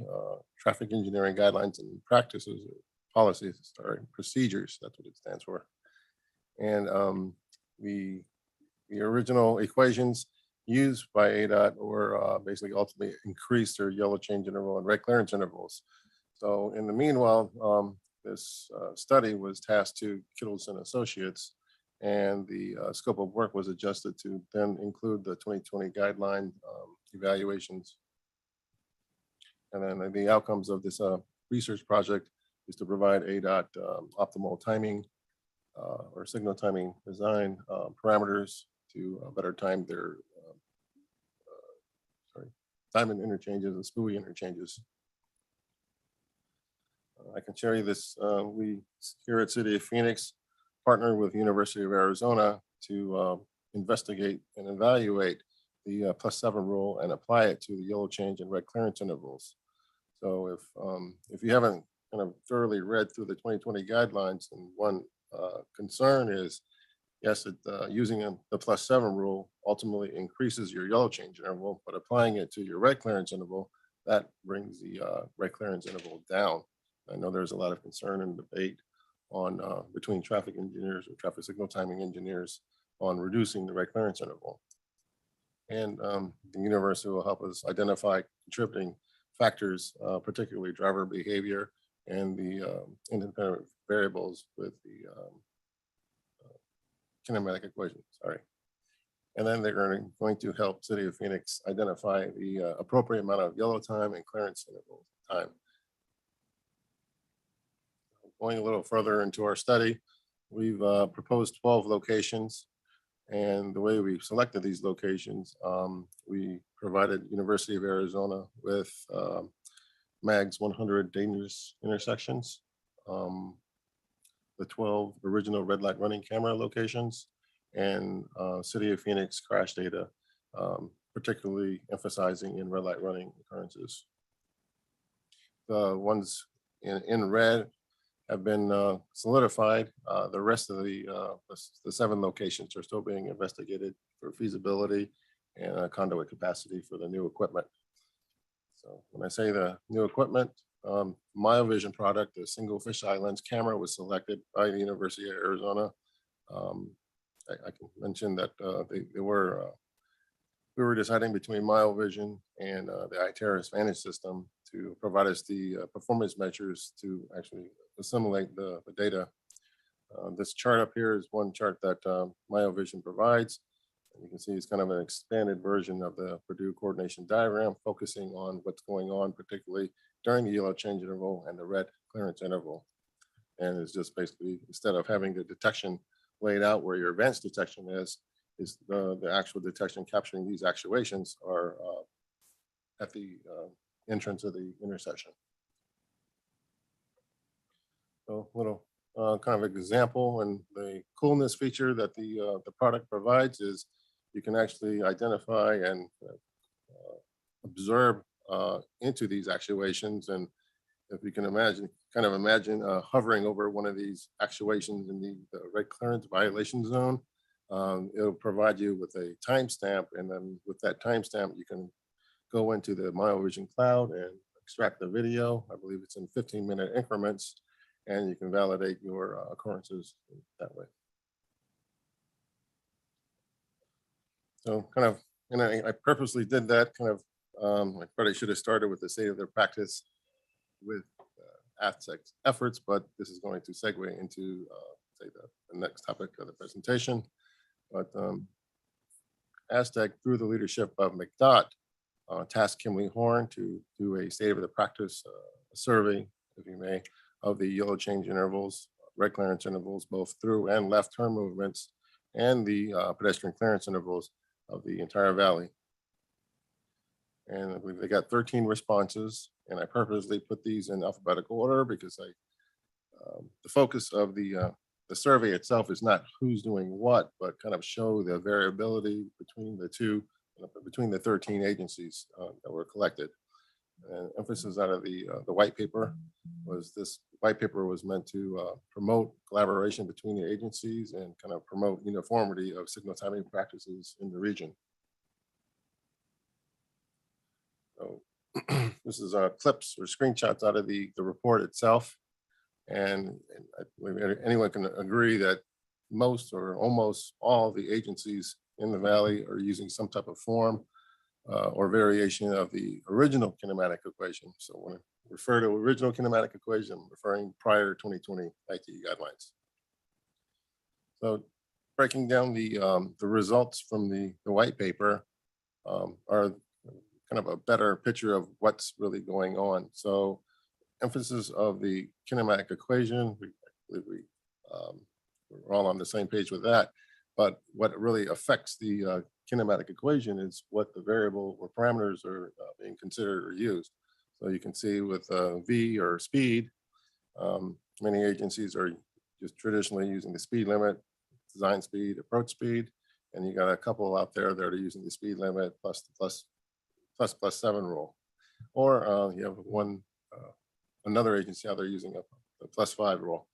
traffic engineering guidelines and practices, policies, sorry, procedures, that's what it stands for. And the original equations used by ADOT were basically ultimately increased their yellow change interval and red clearance intervals. So in the meanwhile, this study was tasked to Kittles and Associates, and the scope of work was adjusted to then include the 2020 guideline evaluations. And then the outcomes of this research project is to provide ADOT optimal timing or signal timing design parameters to better time their diamond interchanges and SPUI interchanges. I can share you this. We here at City of Phoenix partner with University of Arizona to investigate and evaluate the +7 rule and apply it to the yellow change and red clearance intervals. So if you haven't kind of thoroughly read through the 2020 guidelines, and one concern is, yes, using the +7 rule ultimately increases your yellow change interval, but applying it to your red clearance interval, that brings the red clearance interval down. I know there's a lot of concern and debate on between traffic engineers or traffic signal timing engineers on reducing the red clearance interval. And the university will help us identify contributing factors, particularly driver behavior and the independent variables with the kinematic equation, sorry. And then they're going to help City of Phoenix identify the appropriate amount of yellow time and clearance interval time. Going a little further into our study, we've proposed 12 locations. And the way we've selected these locations, we provided University of Arizona with MAG's 100 dangerous intersections, the 12 original red light running camera locations, and City of Phoenix crash data, particularly emphasizing in red light running occurrences. The ones in red have been solidified. The rest of the 7 locations are still being investigated for feasibility and conduit capacity for the new equipment. So when I say the new equipment, MyoVision product, the single fisheye lens camera, was selected by the University of Arizona. I can mention that we were deciding between MyoVision and the iTerra's Vantage system to provide us the performance measures to actually assimilate the data. This chart up here is one chart that MyoVision provides. And you can see it's kind of an expanded version of the Purdue coordination diagram, focusing on what's going on, particularly during the yellow change interval and the red clearance interval. And it's just basically, instead of having the detection laid out where your advanced detection is the actual detection capturing these actuations are at the entrance of the intersection. So little kind of example, and the coolness feature that the product provides is you can actually identify and observe into these actuations. And if you can imagine, hovering over one of these actuations in the red clearance violation zone, it'll provide you with a timestamp, and then with that timestamp, you can go into the MyoVision cloud and extract the video. I believe it's in 15-minute increments, and you can validate your occurrences that way. So kind of, and I purposely did that kind of, I probably should have started with the state of their practice with Aztec's efforts, but this is going to segue into say the next topic of the presentation. But Aztec, through the leadership of McDot, tasked Kimberly Horn to do a state of the practice survey, if you may, of the yellow change intervals, red clearance intervals, both through and left turn movements, and the pedestrian clearance intervals of the entire valley. And I believe they got 13 responses, and I purposely put these in alphabetical order because the focus of the survey itself is not who's doing what, but kind of show the variability between the two, between the 13 agencies that were collected. And emphasis out of the white paper was this white paper was meant to promote collaboration between the agencies and kind of promote uniformity of signal timing practices in the region. So this is clips or screenshots out of the report itself. And I believe anyone can agree that most or almost all the agencies in the valley are using some type of form or variation of the original kinematic equation. So when I refer to original kinematic equation, I'm referring prior to 2020 IT guidelines. So breaking down the results from the white paper are kind of a better picture of what's really going on. So emphasis of the kinematic equation, we're all on the same page with that. But what really affects the kinematic equation is what the variable or parameters are being considered or used. So you can see with V or speed, many agencies are just traditionally using the speed limit, design speed, approach speed, and you got a couple out there that are using the speed limit plus 7 rule. Or you have another agency out there using a +5 rule.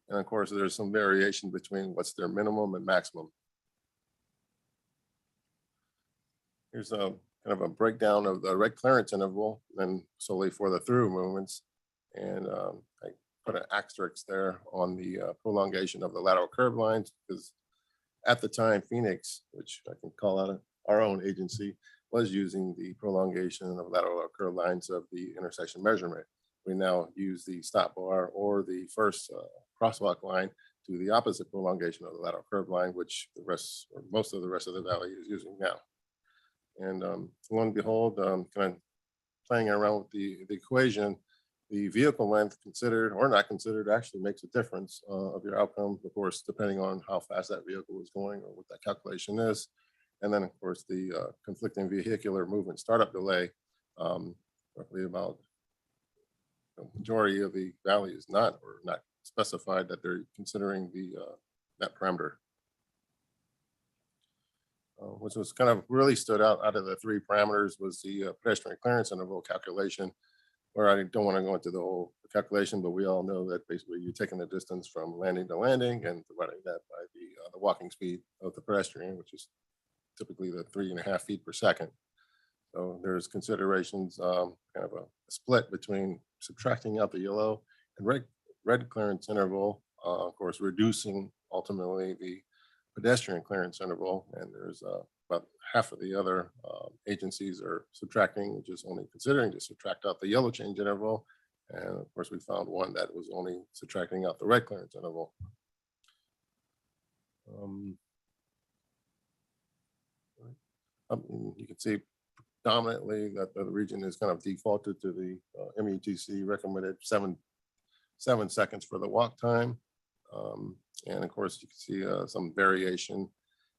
And of course, there's some variation between what's their minimum and maximum. Here's a kind of a breakdown of the red clearance interval and solely for the through movements. And I put an asterisk there on the prolongation of the lateral curve lines, because at the time, Phoenix, which I can call out our own agency, was using the prolongation of lateral curve lines of the intersection measurement. We now use the stop bar or the first crosswalk line to the opposite prolongation of the lateral curve line, which the rest or most of the rest of the valley is using now. And lo and behold, kind of playing around with the equation, the vehicle length considered or not considered actually makes a difference of your outcome, of course, depending on how fast that vehicle is going or what that calculation is. And then, of course, the conflicting vehicular movement startup delay, roughly about the majority of the valley is not specified that they're considering that parameter. Which was kind of really stood out of the 3 parameters was the pedestrian clearance interval calculation, where I don't want to go into the whole calculation, but we all know that basically you're taking the distance from landing to landing and dividing that by the walking speed of the pedestrian, which is typically the 3.5 feet per second. So there's considerations, kind of a split between subtracting out the yellow and red clearance interval, of course, reducing ultimately the pedestrian clearance interval. And there's about half of the other agencies are subtracting, which is only considering to subtract out the yellow change interval. And of course, we found one that was only subtracting out the red clearance interval. You can see dominantly that the region is kind of defaulted to the MUTC recommended 7 seconds for the walk time. And of course, you can see some variation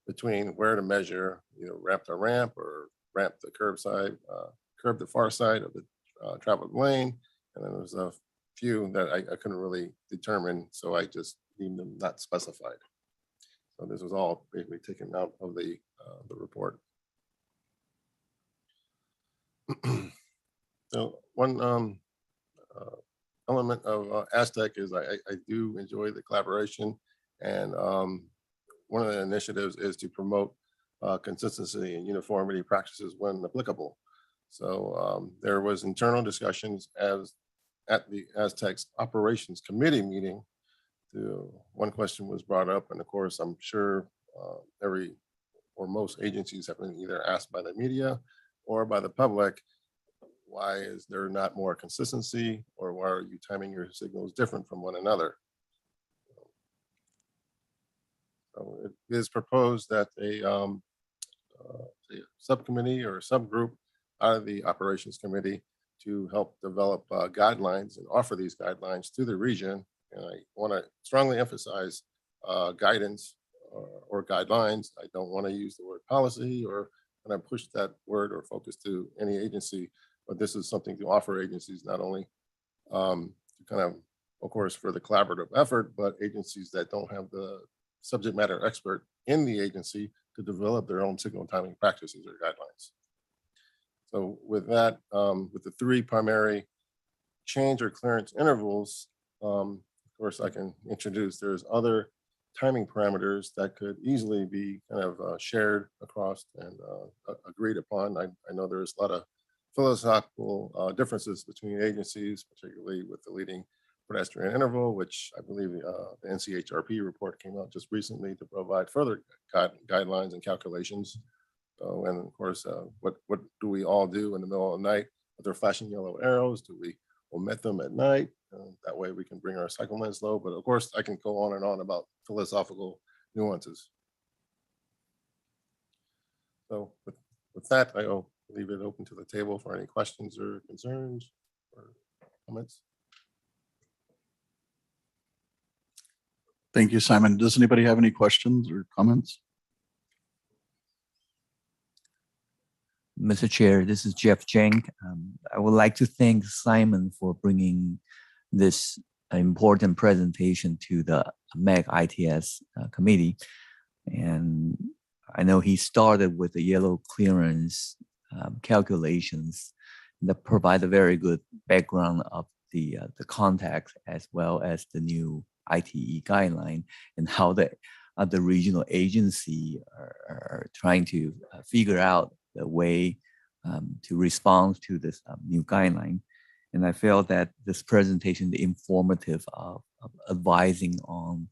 between where to measure, ramp to ramp or ramp the curbside, curb the far side of the traveled lane. And then there's a few that I couldn't really determine, so I just deemed them not specified. So this was all basically taken out of the report. So one element of Aztec is I do enjoy the collaboration, and one of the initiatives is to promote consistency and uniformity practices when applicable. So there was internal discussions at the Aztec's operations committee meeting. One question was brought up, and of course, I'm sure every or most agencies have been either asked by the media or by the public, why is there not more consistency, or why are you timing your signals different from one another? So it is proposed that a subcommittee or a subgroup out of the operations committee to help develop guidelines and offer these guidelines to the region. And I want to strongly emphasize guidance or guidelines. I don't want to use the word policy or when I push that word or focus to any agency, but this is something to offer agencies, not only to kind of course, for the collaborative effort, but agencies that don't have the subject matter expert in the agency to develop their own signal timing practices or guidelines. So with that, with the 3 primary change or clearance intervals, of course, I can introduce, there's other timing parameters that could easily be kind of shared across and agreed upon. I know there's a lot of philosophical differences between agencies, particularly with the leading pedestrian interval, which I believe the NCHRP report came out just recently to provide further guidelines and calculations. And of course, what do we all do in the middle of the night with their flashing yellow arrows? Do we omit them at night? That way we can bring our cycle lengths low. But of course, I can go on and on about philosophical nuances. So with that, I'll leave it open to the table for any questions or concerns or comments. Thank you, Simon. Does anybody have any questions or comments? Mr. Chair, this is Jeff Jenk. I would like to thank Simon for bringing this important presentation to the MEG ITS committee. And I know he started with the yellow clearance calculations that provide a very good background of the context as well as the new ITE guideline and how the regional agency are trying to figure out the way to respond to this new guideline. And I felt that this presentation is informative of advising on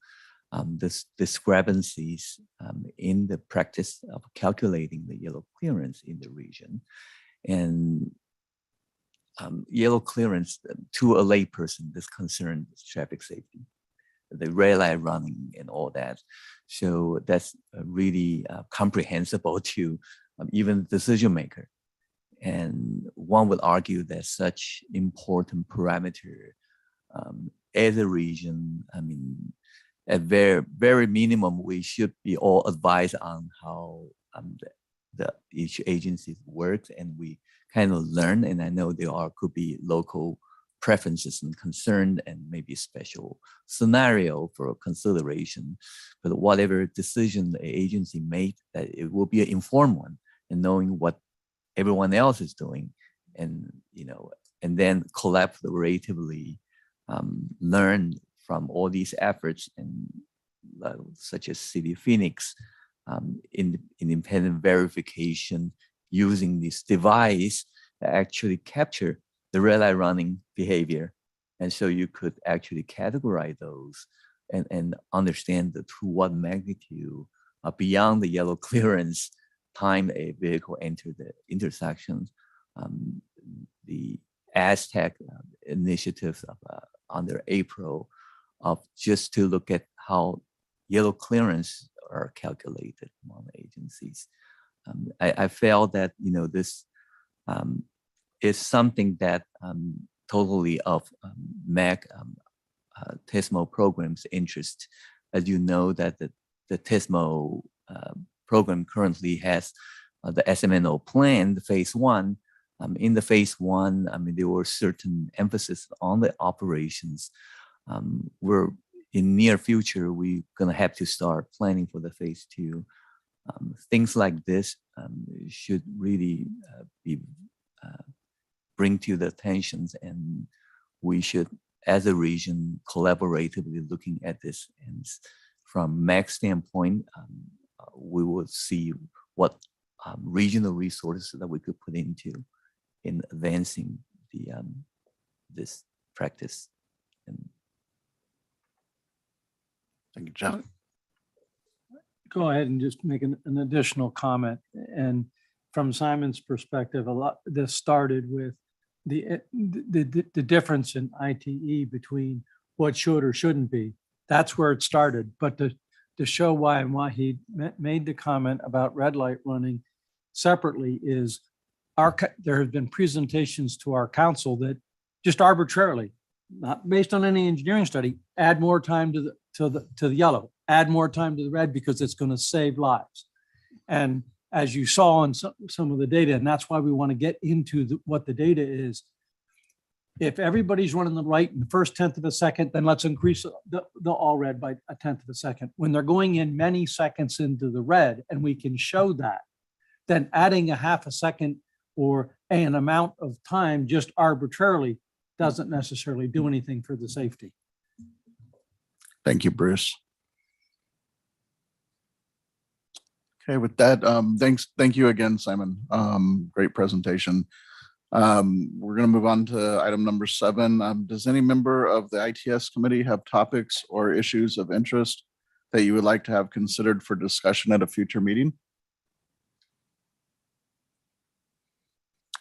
this discrepancies in the practice of calculating the yellow clearance in the region. And yellow clearance, to a layperson, this concern is traffic safety, the red light running and all that. So that's really comprehensible to even decision maker. And one would argue that such important parameter as a region, I mean, at very minimum, we should be all advised on how each agency works, and we kind of learn. And I know there could be local preferences and concern and maybe special scenario for consideration. But whatever decision the agency made, that it will be an informed one, and knowing what everyone else is doing, and and then collaboratively learn from all these efforts, and such as City of Phoenix, independent verification using this device that actually capture the red light running behavior, and so you could actually categorize those and understand to what magnitude beyond the yellow clearance time a vehicle entered the intersection. The Aztec initiatives under April of just to look at how yellow clearance are calculated among the agencies. I felt that this is something that totally of MAC TISMO program's interest. As you know, that the TISMO program currently has the SMNO plan, the phase one. In the phase one, I mean, there were certain emphasis on the operations. We're in near future, we're gonna have to start planning for the phase two. Things like this should really be bring to the attentions, and we should, as a region, collaboratively looking at this. And from MAC standpoint, we will see what regional resources that we could put into in advancing the this practice. And Thank you, Jeff. Go ahead and just make an additional comment. And from Simon's perspective, a lot this started with the difference in ITE between what should or shouldn't be. That's where it started. But to show why and why he made the comment about red light running separately is there have been presentations to our council that just arbitrarily, not based on any engineering study, add more time to the yellow, add more time to the red because it's going to save lives. And as you saw in some of the data, and that's why we want to get into what the data is. If everybody's running the right in the first 1/10 of a second, then let's increase the all red by 1/10 of a second. When they're going in many seconds into the red, and we can show that, then adding a 1/2 a second or an amount of time just arbitrarily doesn't necessarily do anything for the safety. Thank you, Bruce. Okay, with that, thank you again, Simon. Great presentation. We're going to move on to item number 7. Does any member of the ITS committee have topics or issues of interest that you would like to have considered for discussion at a future meeting?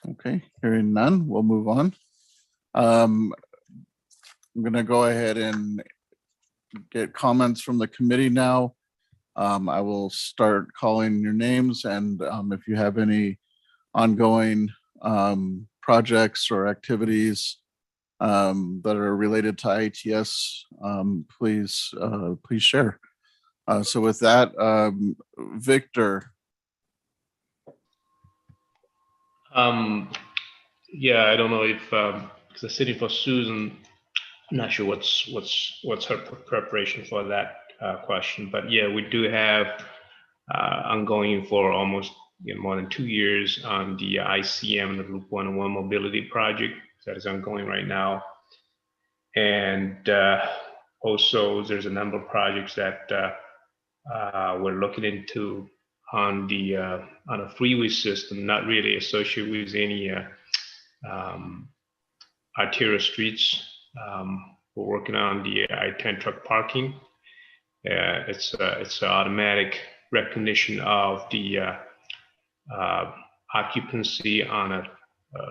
Okay, hearing none, we'll move on. I'm going to go ahead and get comments from the committee now. I will start calling your names, and if you have any ongoing projects or activities that are related to ITS, please share. So with that, Victor. Yeah, I don't know if because I'm sitting for Susan, I'm not sure what's her preparation for that question, but yeah, we do have ongoing for almost more than 2 years on the ICM, the Loop 101 mobility project that is ongoing right now. And also there's a number of projects that we're looking into on a freeway system, not really associated with any arterial streets. We're working on the I-10 truck parking. It's automatic recognition of the occupancy on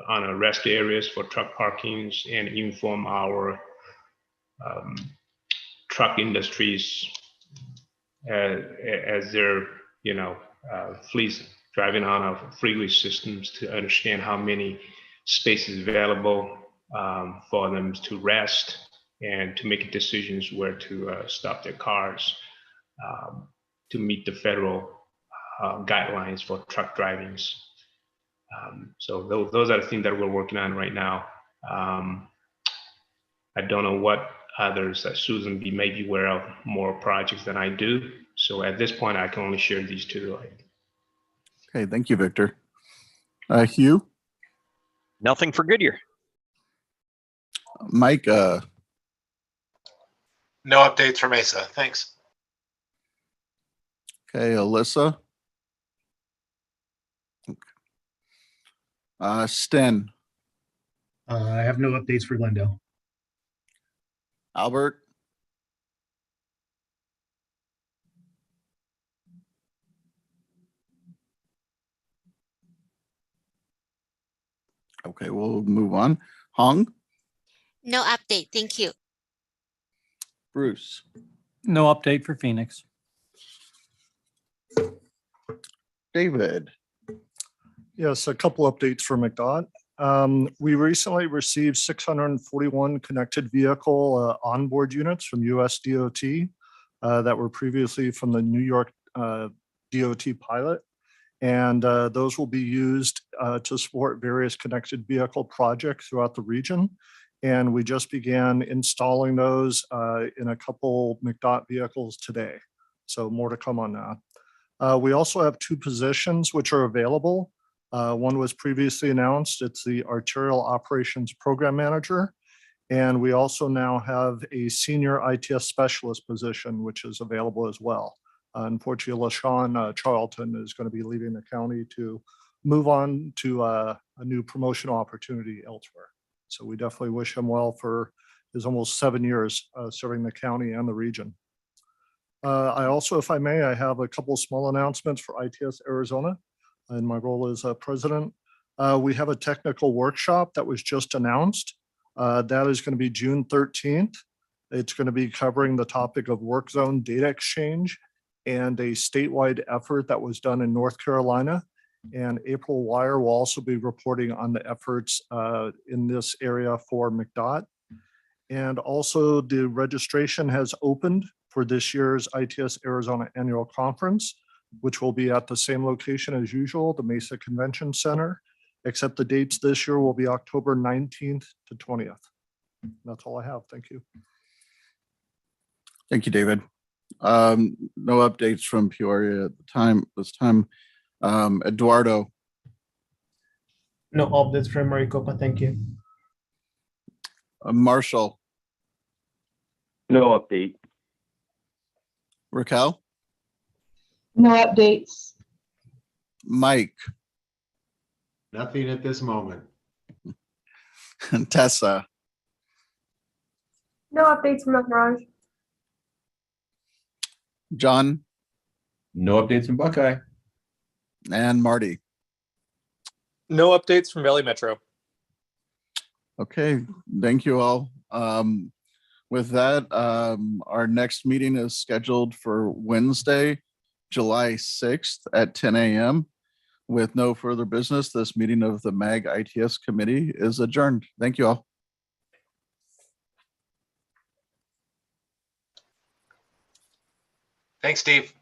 a rest areas for truck parkings, and inform our truck industries as they're fleets driving on our freeway systems to understand how many spaces available for them to rest and to make decisions where to stop their cars to meet the federal guidelines for truck drivings. So those are the things that we're working on right now. I don't know what others that Susan may be aware of more projects than I do. So at this point, I can only share these 2. Okay, thank you, Victor. Hugh? Nothing for Goodyear. Mike? No updates for Mesa. Thanks. Okay, Alyssa? Okay. Sten? I have no updates for Glendale. Albert? Okay, we'll move on. Hong? No update. Thank you. Bruce? No update for Phoenix. David? Yes, a couple updates for McDOT. We recently received 641 connected vehicle onboard units from US DOT that were previously from the New York DOT pilot. And those will be used to support various connected vehicle projects throughout the region. And we just began installing those in a couple McDOT vehicles today. So more to come on that. We also have 2 positions which are available. One was previously announced. It's the Arterial Operations Program Manager. And we also now have a Senior ITS Specialist position, which is available as well. Unfortunately, LaShawn Charlton is going to be leaving the county to move on to a new promotional opportunity elsewhere. So we definitely wish him well for his almost 7 years serving the county and the region. I also, if I may, I have a couple small announcements for ITS Arizona in my role as president. We have a technical workshop that was just announced. That is going to be June 13th. It's going to be covering the topic of work zone data exchange and a statewide effort that was done in North Carolina. And April Wire will also be reporting on the efforts in this area for McDOT. And also the registration has opened for this year's ITS Arizona Annual Conference, which will be at the same location as usual, the Mesa Convention Center, except the dates this year will be October 19th to 20th. That's all I have. Thank you. Thank you, David. No updates from Peoria at this time. Eduardo. No updates from Maricopa. Thank you. Marshall. No update. Raquel. No updates. Mike. Nothing at this moment. And Tessa. No updates from Raj. John. No updates from Buckeye. And Marty. No updates from Valley Metro. Okay, thank you all. With that, our next meeting is scheduled for Wednesday, July 6th at 10 a.m. With no further business, this meeting of the MAG ITS Committee is adjourned. Thank you all. Thanks, Steve.